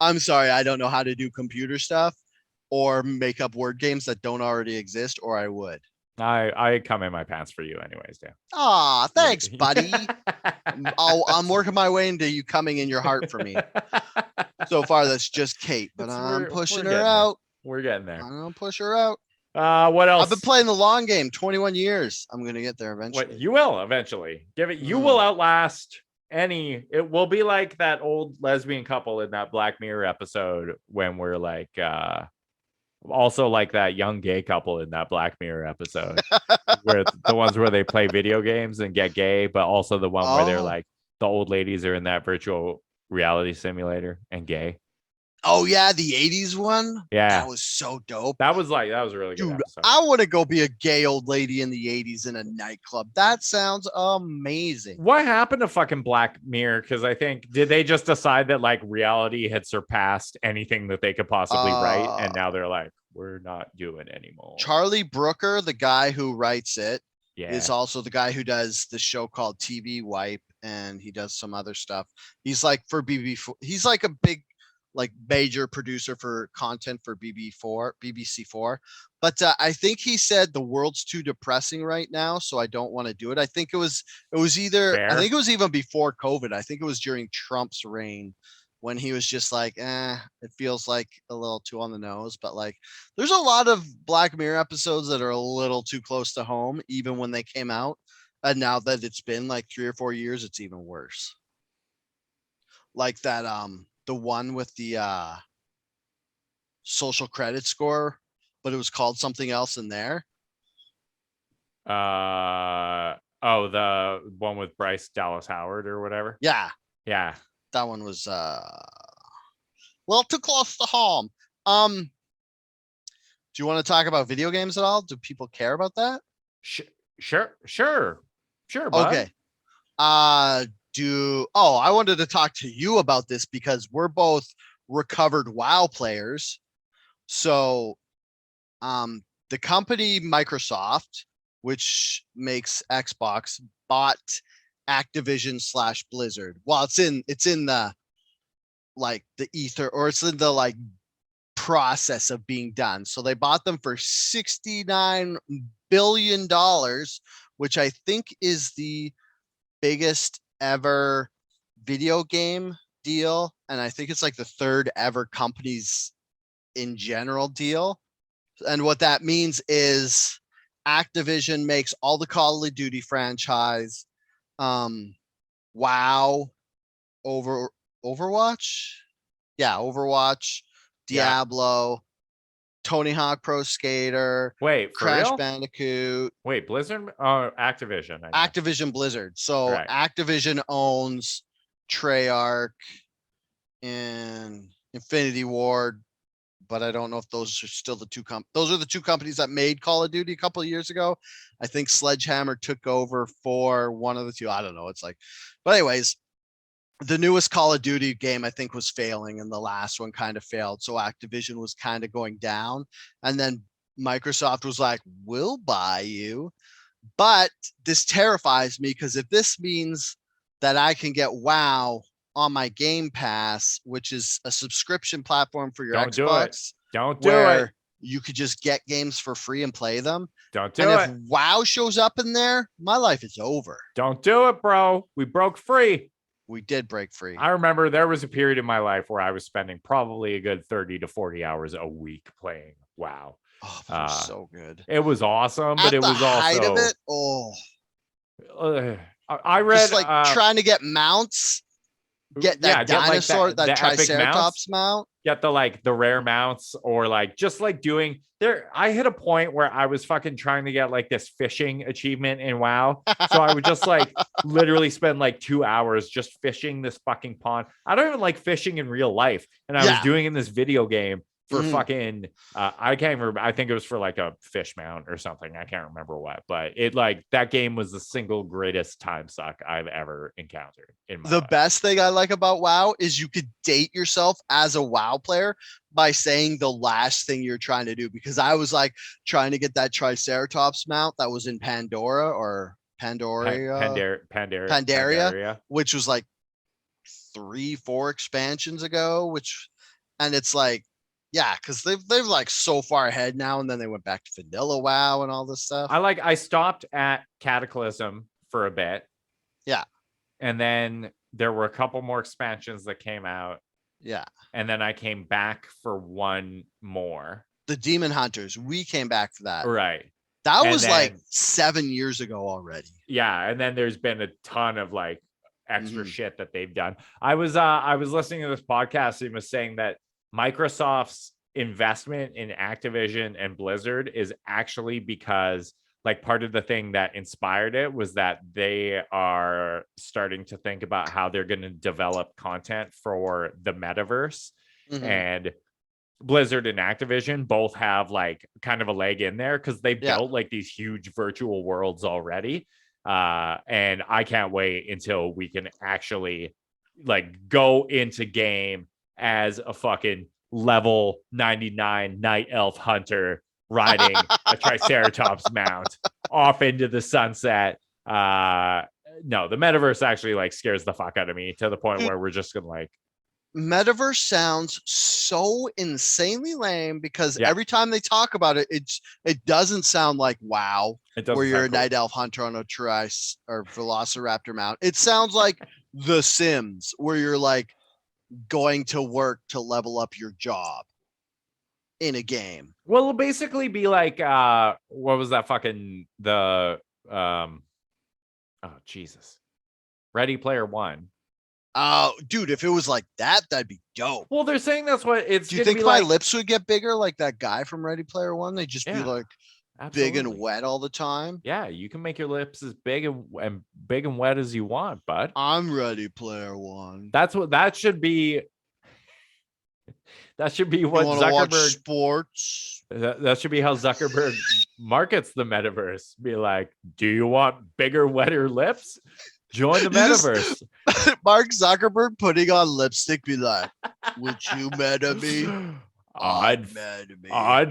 B: I'm sorry. I don't know how to do computer stuff or make up word games that don't already exist, or I would.
A: I come in my pants for you anyways, Dan.
B: Aw, thanks, buddy. I'm working my way into you coming in your heart for me. So far, that's just Kate, but I'm pushing her out.
A: We're getting there.
B: I'm gonna push her out.
A: What else?
B: I've been playing the long game, 21 years. I'm gonna get there eventually.
A: You will eventually. You will outlast it will be like that old lesbian couple in that Black Mirror episode when we're like also like that young gay couple in that Black Mirror episode where the ones where they play video games and get gay, but also the one where they're
B: Oh.
A: like the old ladies are in that virtual reality simulator and gay.
B: Oh yeah, the 80s one.
A: Yeah.
B: That was so dope.
A: That was a really good
B: Dude,
A: episode.
B: I want to go be a gay old lady in the 80s in a nightclub. That sounds amazing.
A: What happened to fucking Black Mirror? Because I think, did they just decide that like reality had surpassed anything that they could possibly write? And now they're like, we're not doing anymore.
B: Charlie Brooker, the guy who writes it,
A: Yeah.
B: is also the guy who does the show called TV Wipe, and he does some other stuff. He's like for BBC. He's like a big, like major producer for content for BBC4. But I think he said the world's too depressing right now, so I don't want to do it. I think it was either
A: Fair.
B: I think it was even before COVID. I think it was during Trump's reign when he was just like, it feels like a little too on the nose. But like, there's a lot of Black Mirror episodes that are a little too close to home, even when they came out. And now that it's been like 3 or 4 years, it's even worse. Like that, the one with the social credit score, but it was called something else in there.
A: The one with Bryce Dallas Howard or whatever.
B: Yeah. That one was well, too close to home. Do you want to talk about video games at all? Do people care about that?
A: Sure, bud.
B: Okay. I wanted to talk to you about this because we're both recovered WoW players. So the company Microsoft, which makes Xbox, bought Activision / Blizzard. Well, it's in the like the ether, or it's in the like process of being done. So they bought them for $69 billion, which I think is the biggest ever video game deal, and I think it's like the third ever companies in general deal. And what that means is Activision makes all the Call of Duty franchise, WoW, Overwatch, Diablo, Tony Hawk Pro Skater,
A: Wait,
B: Crash
A: real?
B: Bandicoot.
A: Wait, Blizzard? Activision.
B: Activision Blizzard. So
A: right.
B: Activision owns Treyarch and Infinity Ward, but I don't know if those are still the two those are the two companies that made Call of Duty a couple of years ago. I think Sledgehammer took over for one of the two. I don't know. It's like, but anyways, the newest Call of Duty game I think was failing, and the last one kind of failed. So Activision was kind of going down, and then Microsoft was like, "We'll buy you." But this terrifies me because if this means that I can get WoW on my Game Pass, which is a subscription platform for your Xbox,
A: don't do it.
B: You could just get games for free and play them.
A: Don't do it.
B: If WoW shows up in there, my life is over.
A: Don't do it, bro. We broke free.
B: We did break free.
A: I remember there was a period in my life where I was spending probably a good 30 to 40 hours a week playing WoW.
B: Oh, that was so good.
A: It was awesome, but it was also
B: height of it.
A: I read
B: just like trying to get mounts. Get that dinosaur, like that Triceratops mount.
A: Get the rare mounts, or like just like doing there. I hit a point where I was fucking trying to get like this fishing achievement in WoW. So I would just like literally spend like 2 hours just fishing this fucking pond. I don't even like fishing in real life. And I was doing in this video game for fucking I can't remember. I think it was for like a fish mount or something. I can't remember what, but it like that game was the single greatest time suck I've ever encountered in my life.
B: Best thing I like about WoW is you could date yourself as a WoW player by saying the last thing you're trying to do, because I was like trying to get that Triceratops mount that was in Pandaria, which was like 3-4 expansions ago, and it's like, yeah, because they've like so far ahead now, and then they went back to vanilla WoW and all this stuff.
A: I stopped at Cataclysm for a bit.
B: Yeah.
A: And then there were a couple more expansions that came out.
B: Yeah.
A: And then I came back for one more.
B: The Demon Hunters. We came back for that.
A: Right.
B: That was like 7 years ago already.
A: Yeah. And then there's been a ton of like extra shit that they've done. I was listening to this podcast and was saying that Microsoft's investment in Activision and Blizzard is actually because like part of the thing that inspired it was that they are starting to think about how they're going to develop content for the metaverse. And Blizzard and Activision both have like kind of a leg in there because they built like these huge virtual worlds already. And I can't wait until we can actually like go into game as a fucking level 99 night elf hunter riding a Triceratops mount off into the sunset. No, the metaverse actually like scares the fuck out of me to the point where we're just gonna like.
B: Metaverse sounds so insanely lame because every time they talk about it, it doesn't sound like WoW, where you're a night elf hunter on a Trice or Velociraptor mount. It sounds like The Sims, where you're like going to work to level up your job in a game.
A: Well, it'll basically be like what was that fucking oh Jesus, Ready Player One.
B: Oh, dude, if it was like that, that'd be dope.
A: Well, they're saying that's what it's.
B: Do you think my lips would get bigger like that guy from Ready Player One? They'd just be like big and wet all the time.
A: Yeah, you can make your lips as big and big and wet as you want, bud.
B: I'm Ready Player One.
A: That should be. That should be what
B: Zuckerberg
A: watch
B: sports.
A: That should be how Zuckerberg markets the metaverse. Be like, do you want bigger, wetter lips? Join the metaverse.
B: Mark Zuckerberg putting on lipstick, be like, would you meta me?
A: I'd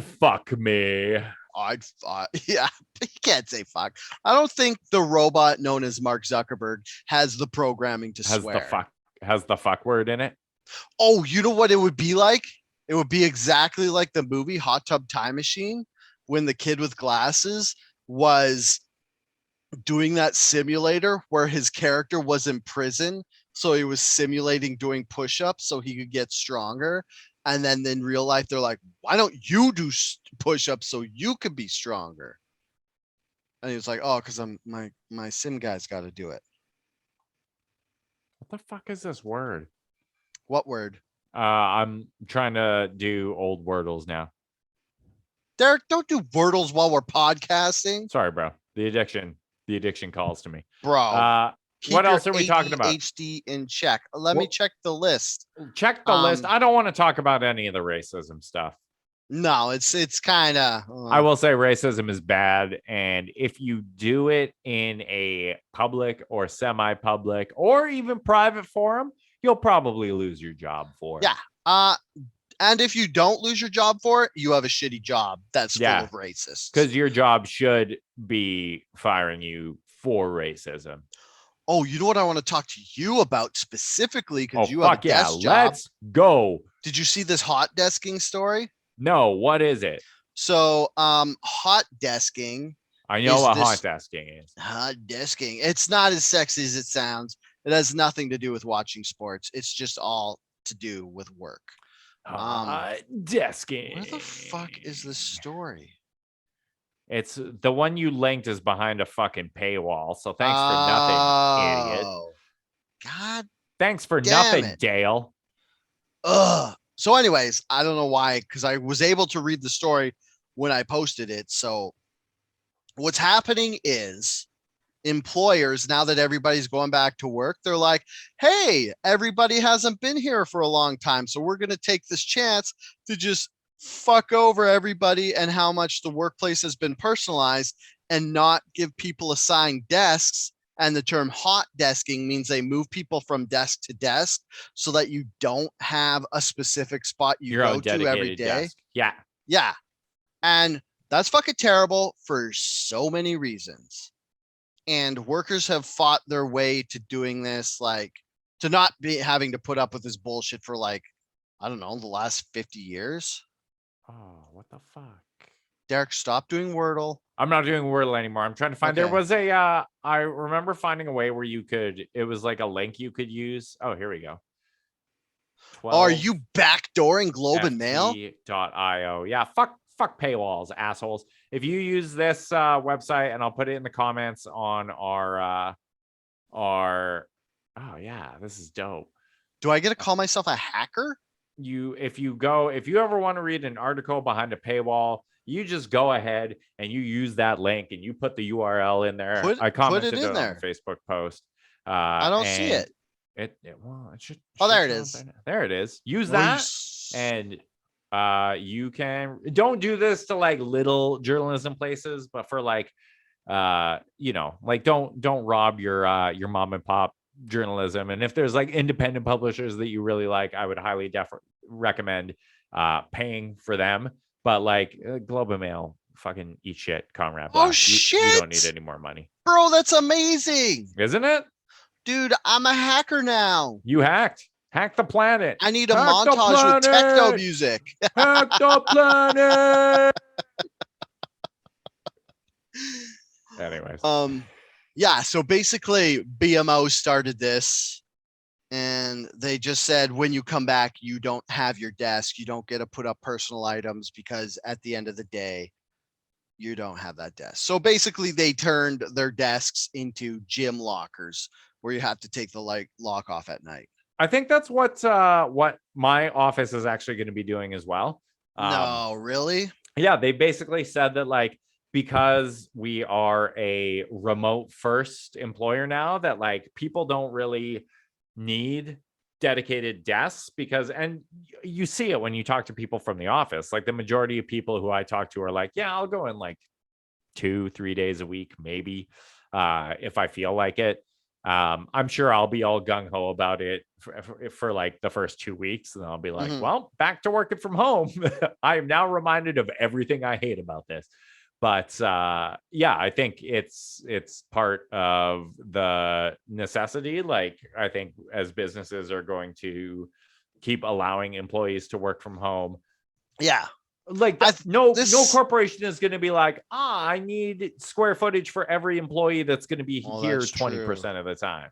A: fuck me.
B: I'd fuck. Yeah, you can't say fuck. I don't think the robot known as Mark Zuckerberg has the programming to swear.
A: Has the fuck word in it?
B: Oh, you know what it would be like? It would be exactly like the movie Hot Tub Time Machine when the kid with glasses was doing that simulator where his character was in prison. So he was simulating doing push-ups so he could get stronger. And then in real life, they're like, why don't you do push-ups so you could be stronger? And he was like, oh, because my sim guy's got to do it.
A: What the fuck is this word?
B: What word?
A: I'm trying to do old Wordles now.
B: Derek, don't do Wordles while we're podcasting.
A: Sorry, bro. The addiction calls to me.
B: Bro.
A: What else are we talking about?
B: HD in check. Let me check the list.
A: Check the list. I don't want to talk about any of the racism stuff.
B: No, it's kind of.
A: I will say racism is bad, and if you do it in a public or semi-public or even private forum, you'll probably lose your job for it.
B: Yeah. And if you don't lose your job for it, you have a shitty job that's full of racists.
A: Because your job should be firing you for racism.
B: Oh, you know what I want to talk to you about specifically? Because you have a desk job.
A: Let's go.
B: Did you see this hot desking story?
A: No, what is it?
B: So, hot desking.
A: I know what hot desking is.
B: Hot desking. It's not as sexy as it sounds. It has nothing to do with watching sports. It's just all to do with work.
A: Desking.
B: Where the fuck is this story?
A: It's the one you linked is behind a fucking paywall. So thanks for nothing, idiot.
B: God.
A: Thanks for nothing, Dale.
B: Ugh. So anyways, I don't know why, because I was able to read the story when I posted it. So what's happening is employers, now that everybody's going back to work, they're like, hey, everybody hasn't been here for a long time. So we're going to take this chance to just fuck over everybody and how much the workplace has been personalized and not give people assigned desks. And the term hot desking means they move people from desk to desk so that you don't have a specific spot you go to every day.
A: Desk. Yeah.
B: Yeah. And that's fucking terrible for so many reasons. And workers have fought their way to doing this, like to not be having to put up with this bullshit for like, I don't know, the last 50 years.
A: Oh, what the fuck?
B: Derek, stop doing Wordle.
A: I'm not doing Wordle anymore. I'm trying to find, there was a, I remember finding a way where you could, it was like a link you could use. Oh, here we go.
B: Are you backdooring Globe and Mail?
A: .io. Yeah, fuck paywalls, assholes. If you use this website, and I'll put it in the comments on our Oh yeah, this is dope.
B: Do I get to call myself a hacker?
A: If you ever want to read an article behind a paywall, you just go ahead and you use that link and you put the URL in there. I
B: Put it
A: commented
B: in
A: it on the
B: there.
A: Facebook post.
B: I don't see
A: And
B: it.
A: it should.
B: Oh, there it
A: show up
B: is.
A: there it is. Use
B: Well,
A: that, and you can don't do this to like little journalism places, but for like like don't rob your mom and pop journalism. And if there's like independent publishers that you really like, I would highly recommend paying for them. But like Globe and Mail, fucking eat shit, Conrad.
B: Oh
A: shit! You don't need any more money,
B: bro. That's amazing,
A: isn't it?
B: Dude, I'm a hacker now.
A: You hacked the planet.
B: I need a montage with techno music.
A: Hack the planet. Anyways.
B: Yeah, so basically BMO started this and they just said when you come back, you don't have your desk, you don't get to put up personal items because at the end of the day, you don't have that desk. So basically they turned their desks into gym lockers where you have to take the lock off at night.
A: I think that's what my office is actually going to be doing as well.
B: No, really?
A: Yeah, they basically said that like because we are a remote first employer now, that like people don't really need dedicated desks because, and you see it when you talk to people from the office, like the majority of people who I talk to are like, yeah, I'll go in like 2-3 days a week, maybe if I feel like it. I'm sure I'll be all gung-ho about it for like the first 2 weeks, and I'll be like, well, back to working from home. I am now reminded of everything I hate about this. But yeah, I think it's part of the necessity. Like, I think as businesses are going to keep allowing employees to work from home.
B: Yeah.
A: Like no corporation is going to be like, I need square footage for every employee that's going to be here 20% of the time.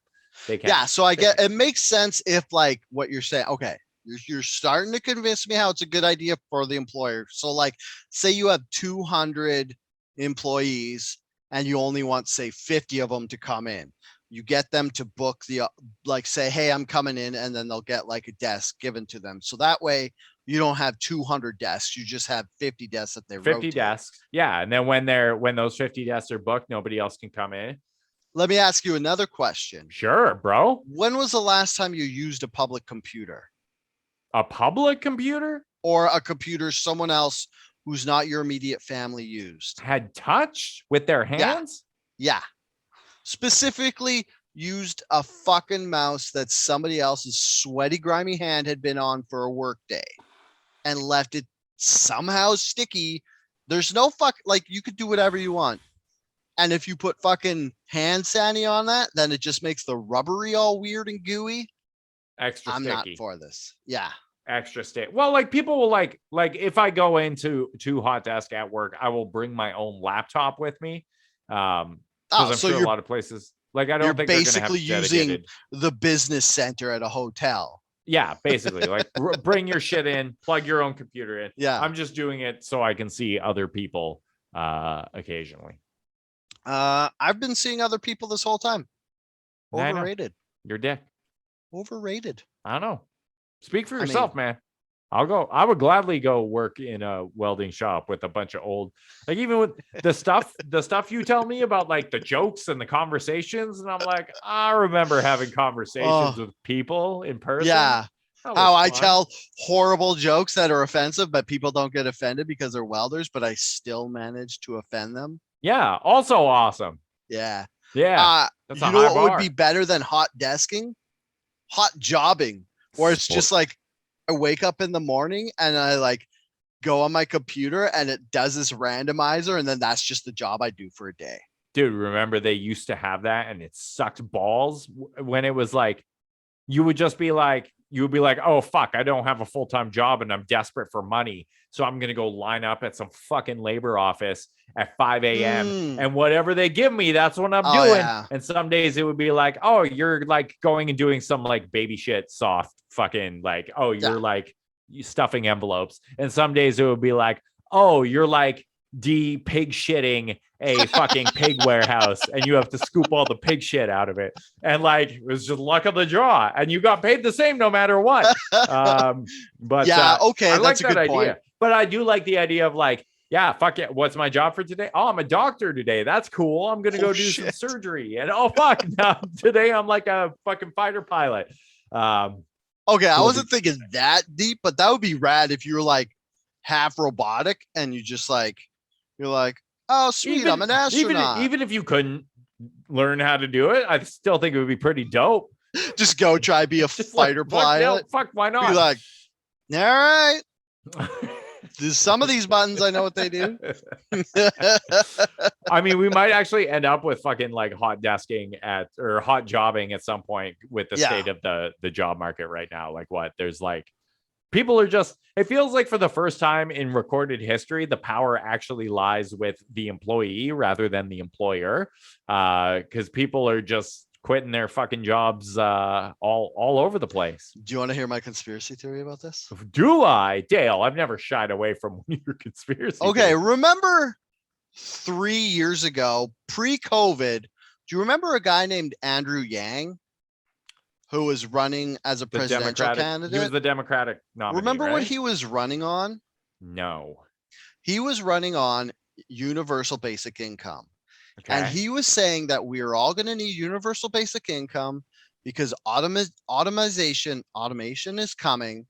A: They can't.
B: Yeah, so I get it makes sense if like what you're saying. Okay, you're starting to convince me how it's a good idea for the employer. So like, say you have 200 employees and you only want say 50 of them to come in. You get them to book the like say, hey, I'm coming in, and then they'll get like a desk given to them. So that way you don't have 200 desks. You just have 50 desks that they
A: 50
B: rotate.
A: desks. Yeah. And then when those 50 desks are booked, nobody else can come in.
B: Let me ask you another question.
A: Sure, bro.
B: When was the last time you used a public computer?
A: A public computer?
B: Or a computer someone else who's not your immediate family used?
A: Had touched with their hands?
B: Yeah. Specifically used a fucking mouse that somebody else's sweaty, grimy hand had been on for a work day and left it somehow sticky. There's no like you could do whatever you want. And if you put fucking hand sani on that, then it just makes the rubbery all weird and gooey.
A: Extra
B: I'm
A: sticky.
B: not for this. Yeah.
A: Extra stick. Well, like people will like if I go into hot desk at work, I will bring my own laptop with me. Because I'm sure a lot of places like I don't think
B: basically using the business center at a hotel.
A: Yeah, basically like bring your shit in, plug your own computer in.
B: Yeah,
A: I'm just doing it so I can see other people occasionally.
B: I've been seeing other people this whole time. Overrated.
A: Your dick.
B: Overrated.
A: I don't know. Speak for yourself, man. I would gladly go work in a welding shop with a bunch of old, like even with the stuff you tell me about like the jokes and the conversations. And I'm like, I remember having conversations with people in person.
B: Yeah. How I tell horrible jokes that are offensive, but people don't get offended because they're welders, but I still manage to offend them.
A: Yeah. Also awesome.
B: Yeah.
A: Yeah.
B: You know what would be better than hot desking? Hot jobbing, where it's just like, I wake up in the morning and I like go on my computer and it does this randomizer, and then that's just the job I do for a day.
A: Dude, remember they used to have that and it sucked balls when it was like, you would be like, oh, fuck, I don't have a full-time job and I'm desperate for money. So I'm going to go line up at some fucking labor office at 5 a.m. And whatever they give me, that's what I'm doing. Yeah. And some days it would be like, oh, you're like going and doing some like baby shit soft fucking like, oh, you're like stuffing envelopes. And some days it would be like, oh, you're like pig shitting a fucking pig warehouse, and you have to scoop all the pig shit out of it. And like, it was just luck of the draw, and you got paid the same no matter what. But
B: yeah, okay,
A: I like
B: that's a
A: that
B: good
A: idea.
B: point.
A: But I do like the idea of like, yeah, fuck it. What's my job for today? Oh, I'm a doctor today. That's cool. I'm gonna go do some surgery. And oh fuck, now today I'm like a fucking fighter pilot.
B: Okay, I wasn't thinking that deep, but that would be rad if you were like half robotic and you just like you're like, oh sweet, I'm an astronaut.
A: Even if you couldn't learn how to do it, I still think it would be pretty dope.
B: Just go try be a fighter pilot.
A: Fuck, why not?
B: Be like, all right. Some of these buttons, I know what they do.
A: I mean, we might actually end up with fucking like hot desking or hot jobbing at some point with the state of the job market right now. Like what? There's like, people are just, it feels like for the first time in recorded history, the power actually lies with the employee rather than the employer. Because people are just quitting their fucking jobs all over the place.
B: Do you want to hear my conspiracy theory about this?
A: Do I? Dale, I've never shied away from your conspiracy
B: theory. Remember 3 years ago, pre-COVID, do you remember a guy named Andrew Yang who was running as a presidential candidate?
A: He was the Democratic nominee.
B: Remember what he was running on?
A: No.
B: He was running on universal basic income. Okay. And he was saying that we are all going to need universal basic income because automation is coming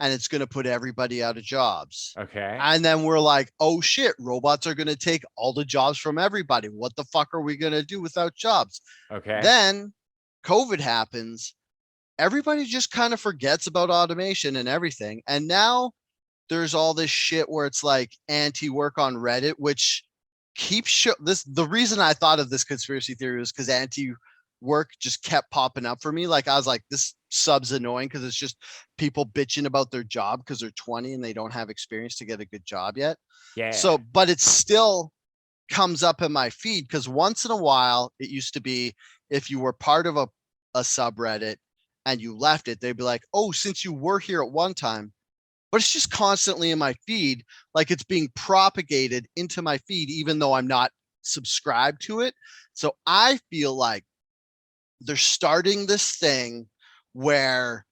B: and it's going to put everybody out of jobs.
A: Okay.
B: And then we're like, oh shit, robots are going to take all the jobs from everybody. What the fuck are we going to do without jobs?
A: Okay.
B: Then COVID happens. Everybody just kind of forgets about automation and everything. And now there's all this shit where it's like anti-work on Reddit, which keeps the reason I thought of this conspiracy theory was because anti-work just kept popping up for me. Like I was like, this sub's annoying because it's just people bitching about their job because they're 20 and they don't have experience to get a good job yet.
A: Yeah.
B: So, but it still comes up in my feed because once in a while, it used to be if you were part of a subreddit and you left it, they'd be like, oh, since you were here at one time. But it's just constantly in my feed, like it's being propagated into my feed, even though I'm not subscribed to it. So I feel like they're starting this thing where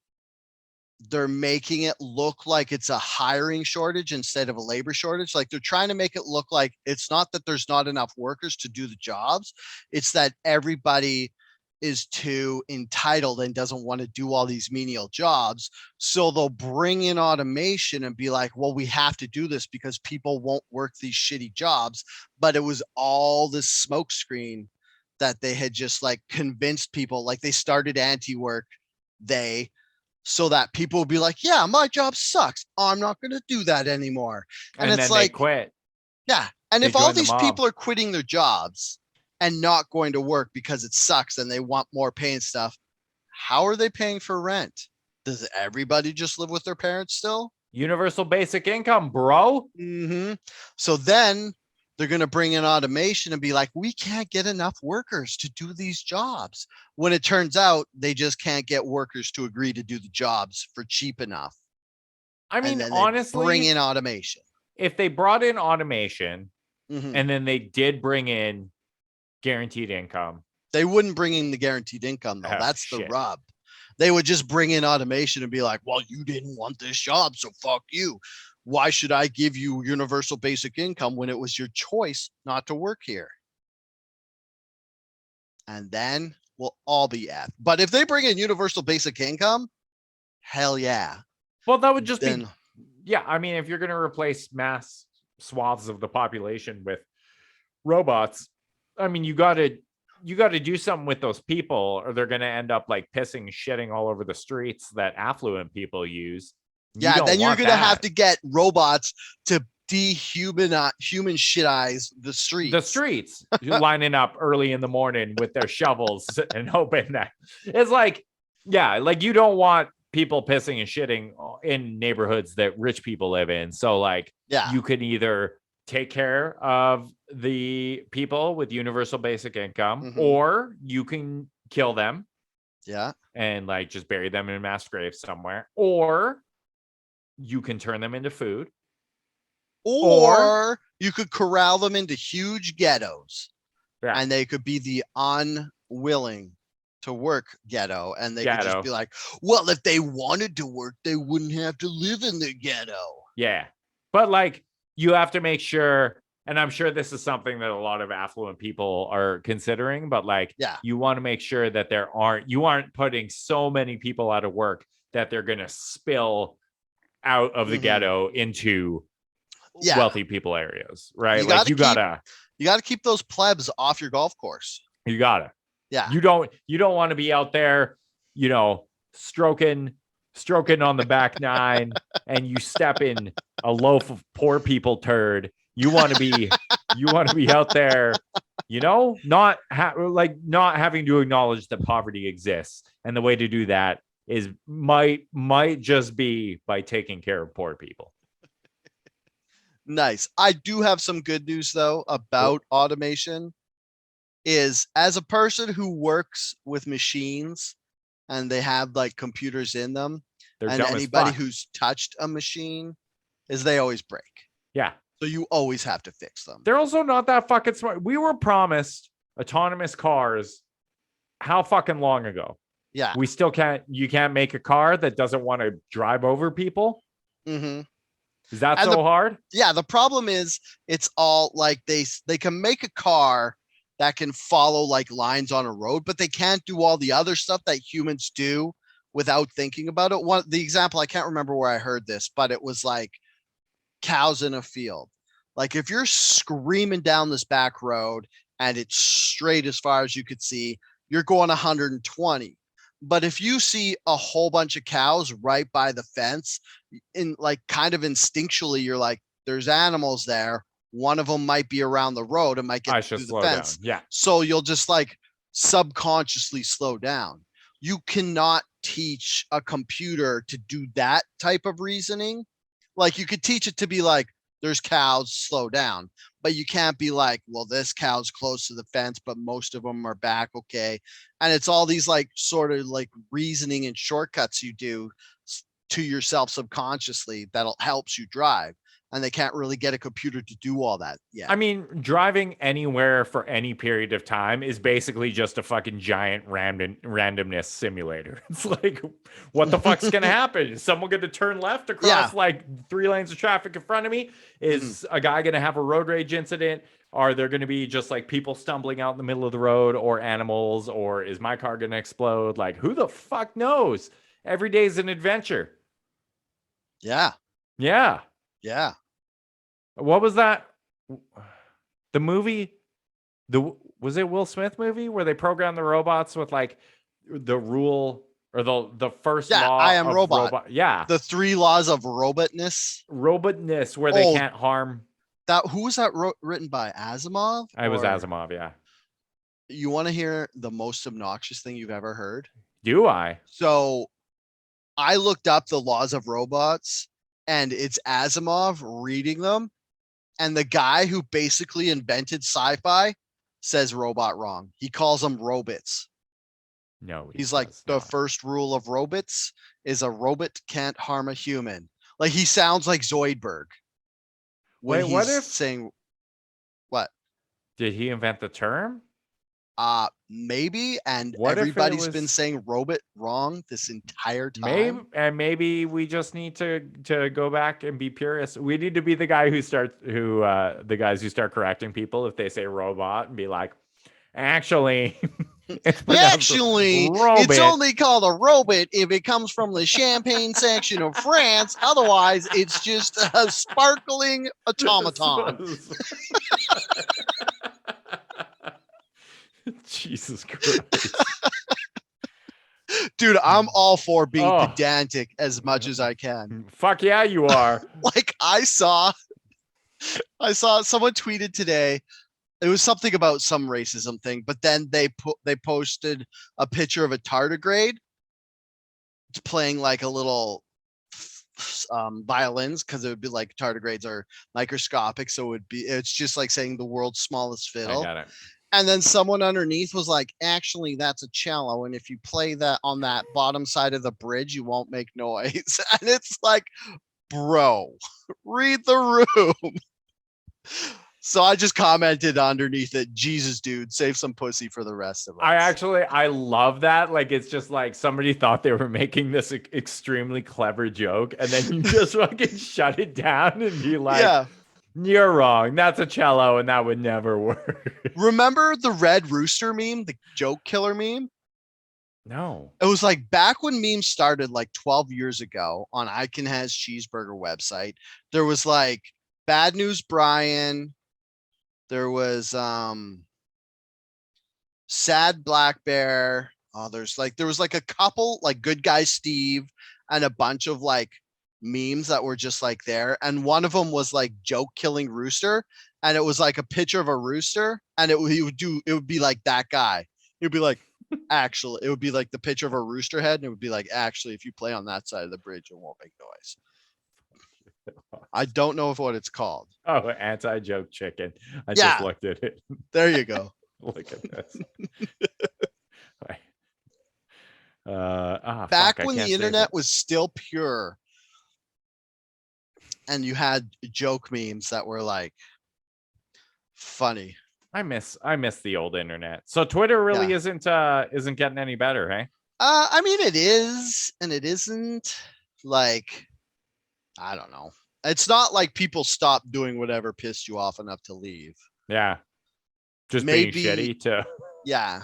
B: they're making it look like it's a hiring shortage instead of a labor shortage. Like they're trying to make it look like it's not that there's not enough workers to do the jobs. It's that everybody is too entitled and doesn't want to do all these menial jobs. So they'll bring in automation and be like, well, we have to do this because people won't work these shitty jobs. But it was all this smokescreen that they had just like convinced people, like they started anti-work, so that people would be like, yeah, my job sucks. I'm not going to do that anymore.
A: And it's then like, they quit.
B: Yeah. And if all these people are quitting their jobs and not going to work because it sucks and they want more pay and stuff, how are they paying for rent? Does everybody just live with their parents still?
A: Universal basic income, bro.
B: Mm-hmm. So then they're going to bring in automation and be like, we can't get enough workers to do these jobs. When it turns out they just can't get workers to agree to do the jobs for cheap enough.
A: I mean, honestly,
B: bring in automation.
A: If they brought in automation and then they did bring in guaranteed income,
B: they wouldn't bring in the guaranteed income though. That's the rub. They would just bring in automation and be like, well, you didn't want this job, so fuck you. Why should I give you universal basic income when it was your choice not to work here? And then we'll all be effed. But if they bring in universal basic income, hell yeah.
A: Well, that would just be, yeah. I mean, if you're going to replace mass swaths of the population with robots, I mean, you got to do something with those people, or they're going to end up like pissing, shitting all over the streets that affluent people use.
B: Yeah, then you're going to have to get robots to human shitize the streets.
A: The streets lining up early in the morning with their shovels and hoping that it's like, yeah, like you don't want people pissing and shitting in neighborhoods that rich people live in. So like,
B: yeah,
A: you can either take care of the people with universal basic income, or you can kill them.
B: Yeah.
A: And like just bury them in a mass grave somewhere, or you can turn them into food.
B: Or you could corral them into huge ghettos,
A: Yeah.
B: and they could be the unwilling to work ghetto, and they could just be like, well, if they wanted to work, they wouldn't have to live in the ghetto.
A: Yeah. But like, you have to make sure, and I'm sure this is something that a lot of affluent people are considering, but like, you want to make sure that you aren't putting so many people out of work that they're going to spill out of the ghetto into wealthy people areas, right? You gotta
B: keep those plebs off your golf course.
A: You gotta.
B: Yeah.
A: You don't want to be out there, stroking on the back nine, and you step in a loaf of poor people turd. You want to be out there, not having to acknowledge that poverty exists. And the way to do that is might just be by taking care of poor people.
B: Nice. I do have some good news though about automation. Is as a person who works with machines and they have like computers in them, and anybody who's touched a machine is they always break.
A: Yeah.
B: So you always have to fix them.
A: They're also not that fucking smart. We were promised autonomous cars how fucking long ago?
B: Yeah.
A: We still you can't make a car that doesn't want to drive over people.
B: Mm-hmm.
A: Is that so hard?
B: Yeah. The problem is it's all like they can make a car that can follow like lines on a road, but they can't do all the other stuff that humans do without thinking about it. The example, I can't remember where I heard this, but it was like cows in a field. Like if you're screaming down this back road and it's straight as far as you could see, you're going 120. But if you see a whole bunch of cows right by the fence, in like kind of instinctually, you're like, there's animals there. One of them might be around the road and might get through the fence.
A: Down. Yeah.
B: So you'll just like subconsciously slow down. You cannot teach a computer to do that type of reasoning. Like you could teach it to be like, there's cows, slow down. But you can't be like, well, this cow's close to the fence, but most of them are back. Okay. And it's all these like sort of like reasoning and shortcuts you do to yourself subconsciously that'll helps you drive. And they can't really get a computer to do all that yet.
A: I mean, driving anywhere for any period of time is basically just a fucking giant randomness simulator. It's like, what the fuck's going to happen? Is someone going to turn left across like 3 lanes of traffic in front of me? Is a guy going to have a road rage incident? Are there going to be just like people stumbling out in the middle of the road or animals? Or is my car going to explode? Like, who the fuck knows? Every day is an adventure.
B: Yeah.
A: Yeah.
B: Yeah.
A: What was that? The movie? Was it Will Smith movie where they programmed the robots with like the rule or the first law?
B: I am robot.
A: Yeah.
B: The 3 laws of robotness.
A: Robotness, where they can't harm.
B: Who was that written by? Asimov?
A: It was Asimov, yeah.
B: You want to hear the most obnoxious thing you've ever heard?
A: Do I?
B: So I looked up the laws of robots, and it's Asimov reading them. And the guy who basically invented sci-fi says robot wrong. He calls them robots.
A: No,
B: he's like, the first rule of robots is a robot can't harm a human. Like he sounds like Zoidberg.
A: Wait, what if
B: saying what?
A: Did he invent the term?
B: Maybe. And everybody's been saying robot wrong this entire time.
A: Maybe we just need to go back and be purists. We need to be the guy the guys who start correcting people if they say robot and be like, actually,
B: it's only called a robot if it comes from the Champagne section of France. Otherwise, it's just a sparkling automaton.
A: Jesus Christ.
B: Dude, I'm all for being pedantic as much as I can.
A: Fuck yeah, you are.
B: Like I saw someone tweeted today. It was something about some racism thing, but then they posted a picture of a tardigrade playing like a little violins, because it would be like tardigrades are microscopic, so it's just like saying the world's smallest fiddle.
A: I got it.
B: And then someone underneath was like, actually, that's a cello. And if you play that on that bottom side of the bridge, you won't make noise. And it's like, bro, read the room. So I just commented underneath it, Jesus, dude, save some pussy for the rest of us.
A: I love that. Like, it's just like somebody thought they were making this extremely clever joke, and then you just fucking shut it down and be like, yeah, you're wrong. That's a cello, and that would never work.
B: Remember the red rooster meme, the joke killer meme?
A: No.
B: It was like back when memes started like 12 years ago on I Can Has Cheeseburger website. There was like Bad News Brian. There was Sad Black Bear. Oh, there was like a couple like Good Guy Steve and a bunch of like memes that were just like there. And one of them was like joke killing rooster. And it was like a picture of a rooster. And it would be like that guy. It would be like, actually, it would be like the picture of a rooster head. And it would be like, actually, if you play on that side of the bridge, it won't make noise. I don't know what it's called.
A: Oh, anti-joke chicken. I just looked at it.
B: There you go.
A: Look at this.
B: Back when the internet was still pure and you had joke memes that were like funny.
A: I miss the old internet. So Twitter really isn't getting any better, hey?
B: I mean, it is and it isn't. Like, I don't know. It's not like people stop doing whatever pissed you off enough to leave.
A: Yeah. Just being shitty too.
B: Yeah.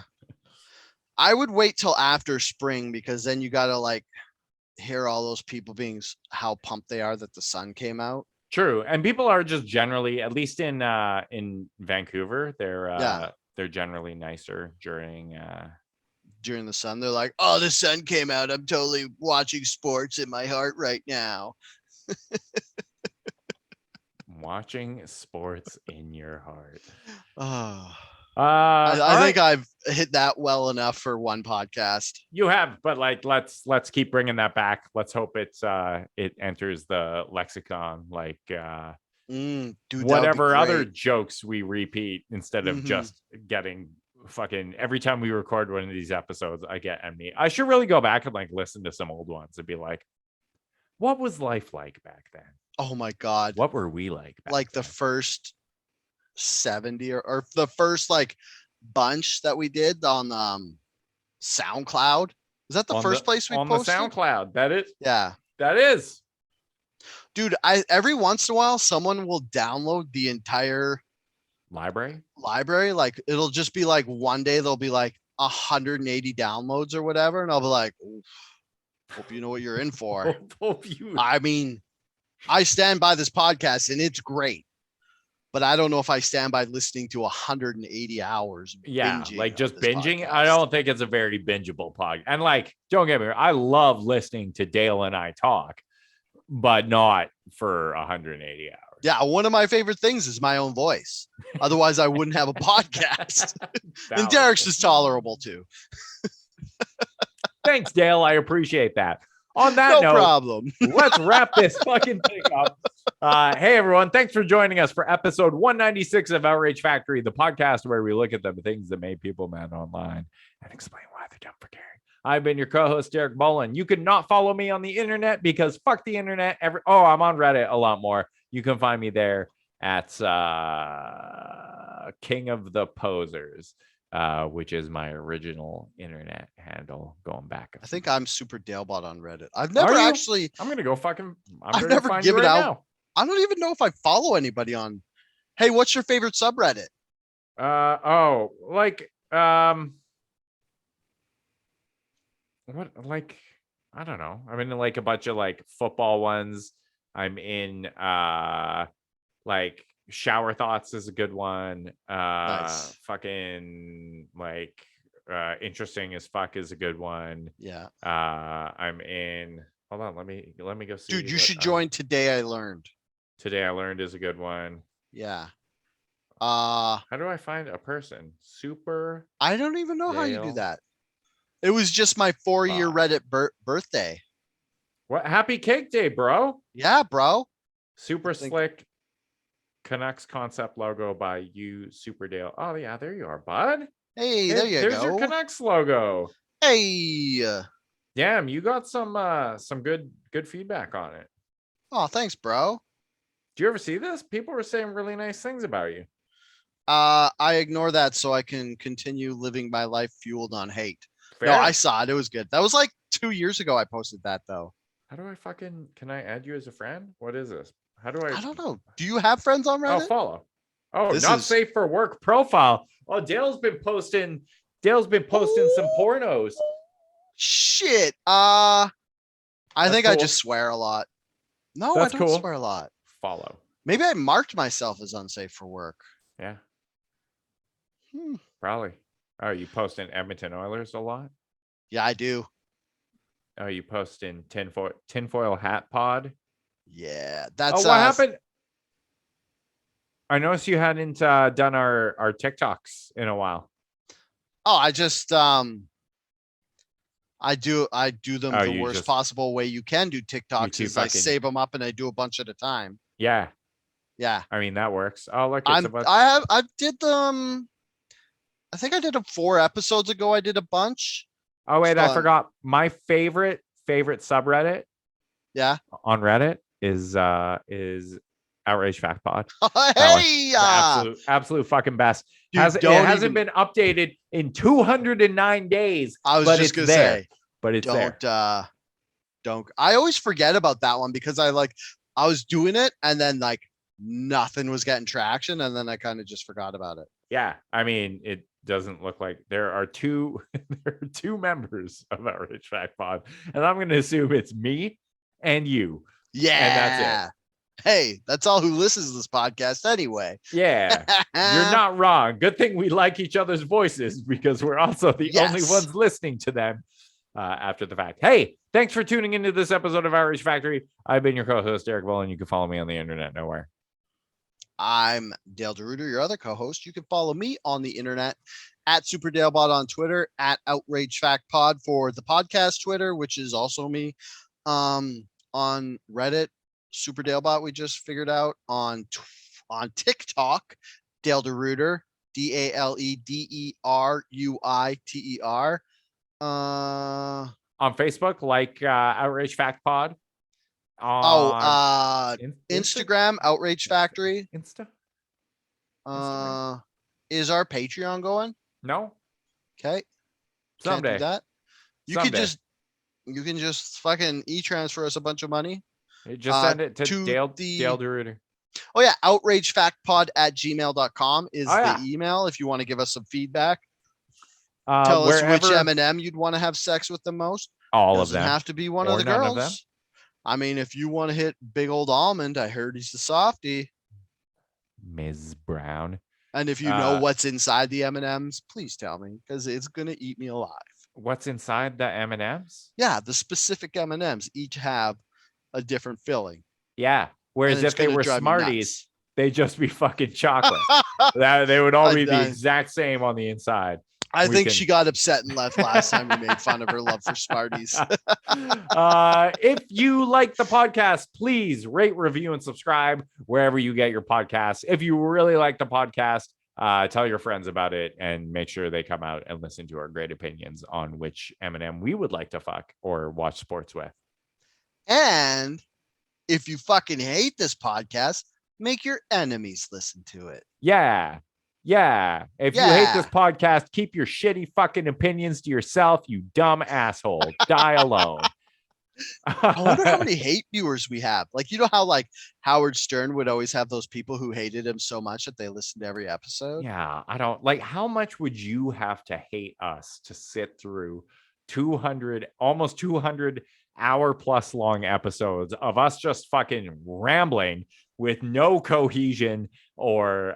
B: I would wait till after spring because then you got to like hear all those people being how pumped they are that the sun came out.
A: True. And people are just generally, at least in Vancouver, they're generally nicer during
B: the sun. They're like, oh, the sun came out. I'm totally watching sports in my heart right now.
A: Watching sports in your heart.
B: I think I've hit that well enough for one podcast.
A: You have, but like let's keep bringing that back. Let's hope it enters the lexicon, like whatever other jokes we repeat instead of just getting fucking every time we record one of these episodes. I get envy. I should really go back and like listen to some old ones and be like, what was life like back then?
B: Oh my God.
A: What were we like back
B: then? The first 70 or the first like bunch that we did on SoundCloud. Is that the first place we posted?
A: On the SoundCloud. That is.
B: Yeah.
A: That is.
B: Dude, every once in a while someone will download the entire
A: library.
B: Like it'll just be like one day there'll be like 180 downloads or whatever. And I'll be like, hope you know what you're in for. I mean, I stand by this podcast and it's great, but I don't know if I stand by listening to 180 hours.
A: Yeah, like just binging. Podcast. I don't think it's a very bingeable podcast. And like, don't get me wrong, I love listening to Dale and I talk, but not for 180 hours.
B: Yeah, one of my favorite things is my own voice. Otherwise, I wouldn't have a podcast. And Derek's is tolerable too.
A: Thanks, Dale. I appreciate that. On that note,
B: problem.
A: Let's wrap this fucking thing up. Hey, everyone. Thanks for joining us for episode 196 of Outrage Factory, the podcast where we look at the things that made people mad online and explain why they're dumb for caring. I've been your co-host, Derek Bolin. You can not follow me on the internet because fuck the internet. I'm on Reddit a lot more. You can find me there at King of the Posers. Which is my original internet handle going back.
B: I think I'm super Dalebot on Reddit. I've never actually.
A: I'm gonna go fucking.
B: I've never given out. Now. I don't even know if I follow anybody on. Hey, what's your favorite subreddit?
A: What like I don't know. I'm in like a bunch of like football ones. I'm in like. Shower Thoughts is a good one. Nice. Fucking like Interesting as Fuck is a good one.
B: Yeah.
A: I'm in. Hold on, let me go see.
B: Dude, you should join Today I Learned.
A: Today I Learned is a good one.
B: Yeah.
A: How do I find a person? Super.
B: I don't even know how you do that. It was just my 4-year Reddit birthday.
A: What? Happy Cake Day, bro.
B: Yeah, bro.
A: Super slick. Canucks concept logo by you, Super Dale. Oh yeah, there you are, bud.
B: Hey, there you go.
A: There's your Canucks logo.
B: Hey.
A: Damn, you got some good feedback on it.
B: Oh, thanks, bro.
A: Do you ever see this? People were saying really nice things about you.
B: I ignore that so I can continue living my life fueled on hate.
A: Fair.
B: No, I saw it. It was good. That was like 2 years ago I posted that though.
A: How do I can I add you as a friend? What is this? How do I
B: don't know. Do you have friends on Reddit?
A: Oh, follow. Oh,
B: This
A: not
B: is-
A: safe for work profile. Oh, Dale's been posting some pornos.
B: Shit. I think I
A: cool.
B: just swear a lot. No,
A: That's
B: I don't
A: cool.
B: swear a lot.
A: Follow.
B: Maybe I marked myself as unsafe for work.
A: Yeah. Probably. Oh, you post in Edmonton Oilers a lot?
B: Yeah, I do.
A: Oh, you post in tinfoil hat pod?
B: Yeah, that's
A: what happened? I noticed you hadn't done our TikToks in a while.
B: Oh, I just I do them the worst possible way you can do TikToks is I save them up and I do a bunch at a time.
A: Yeah.
B: Yeah.
A: I mean, that works. Oh, look,
B: I did them. I think I did them 4 episodes ago. I did a bunch.
A: Oh, wait, I forgot. My favorite subreddit.
B: Yeah.
A: On Reddit is Outrage Fact Pod.
B: Hey,
A: absolute fucking best.
B: Dude,
A: it hasn't been updated in 209 days.
B: I was just gonna say,
A: but it's there.
B: Don't. I always forget about that one because I was doing it and then like nothing was getting traction and then I kind of just forgot about it.
A: Yeah, I mean, it doesn't look like there are two members of Outrage Fact Pod, and I'm going to assume it's me and you.
B: Yeah,
A: and that's it.
B: Hey, that's all who listens to this podcast anyway.
A: Yeah, you're not wrong. Good thing we like each other's voices because we're also the only ones listening to them after the fact. Hey, thanks for tuning into this episode of Outrage Factory. I've been your co-host, Eric Bullen. You can follow me on the internet nowhere.
B: I'm Dale DeRuiter, your other co-host. You can follow me on the internet at SuperDaleBot on Twitter, at OutrageFactPod for the podcast Twitter, which is also me. On Reddit, SuperDaleBot, we just figured out on TikTok, Dale DeRuiter, DALEDERUITER.
A: On Facebook, like Outrage Fact Pod.
B: Instagram, Outrage Factory.
A: Insta.
B: Is our Patreon going?
A: No.
B: Okay.
A: Someday.
B: Can't do that. You can just fucking e-transfer us a bunch of money.
A: Just send it to Dale DeRuiter.
B: Oh yeah, outragefactpod@gmail.com is the email if you want to give us some feedback. Tell us which M&M you'd want to have sex with the most.
A: All of them.
B: Doesn't have to be one of the girls. I mean, if you want to hit big old almond, I heard he's the softie.
A: Ms. Brown.
B: And if you know what's inside the M&Ms, please tell me because it's gonna eat me alive.
A: What's inside the M&Ms?
B: Yeah, the specific M&Ms each have a different filling.
A: Yeah. Whereas if they were Smarties, they'd just be fucking chocolate. They would all be the exact same on the inside.
B: I think she got upset and left last time we made fun of her love for Smarties.
A: If you like the podcast, please rate, review, and subscribe wherever you get your podcasts. If you really like the podcast, tell your friends about it and make sure they come out and listen to our great opinions on which M&M we would like to fuck or watch sports with.
B: And if you fucking hate this podcast, make your enemies listen to it.
A: Yeah. If you hate this podcast, keep your shitty fucking opinions to yourself, you dumb asshole. Die alone.
B: I wonder how many hate viewers we have. Like, you know how like Howard Stern would always have those people who hated him so much that they listened to every episode?
A: Yeah, I don't like, how much would you have to hate us to sit through 200, almost 200 hour plus long episodes of us just fucking rambling with no cohesion or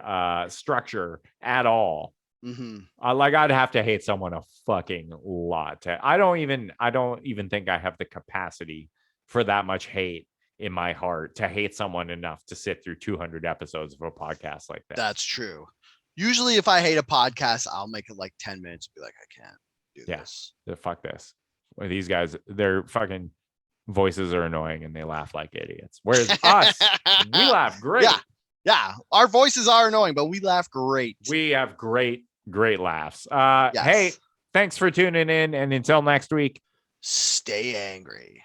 A: structure at all? Like, I'd have to hate someone a fucking lot. I don't even think I have the capacity for that much hate in my heart to hate someone enough to sit through 200 episodes of a podcast like that.
B: That's true. Usually if I hate a podcast, I'll make it like 10 minutes and be like, I can't do this.
A: Fuck this. Well, these guys, their fucking voices are annoying and they laugh like idiots. Whereas us, we laugh great.
B: Yeah. Our voices are annoying, but we laugh great.
A: We have great laughs. Hey, thanks for tuning in. And until next week,
B: stay angry.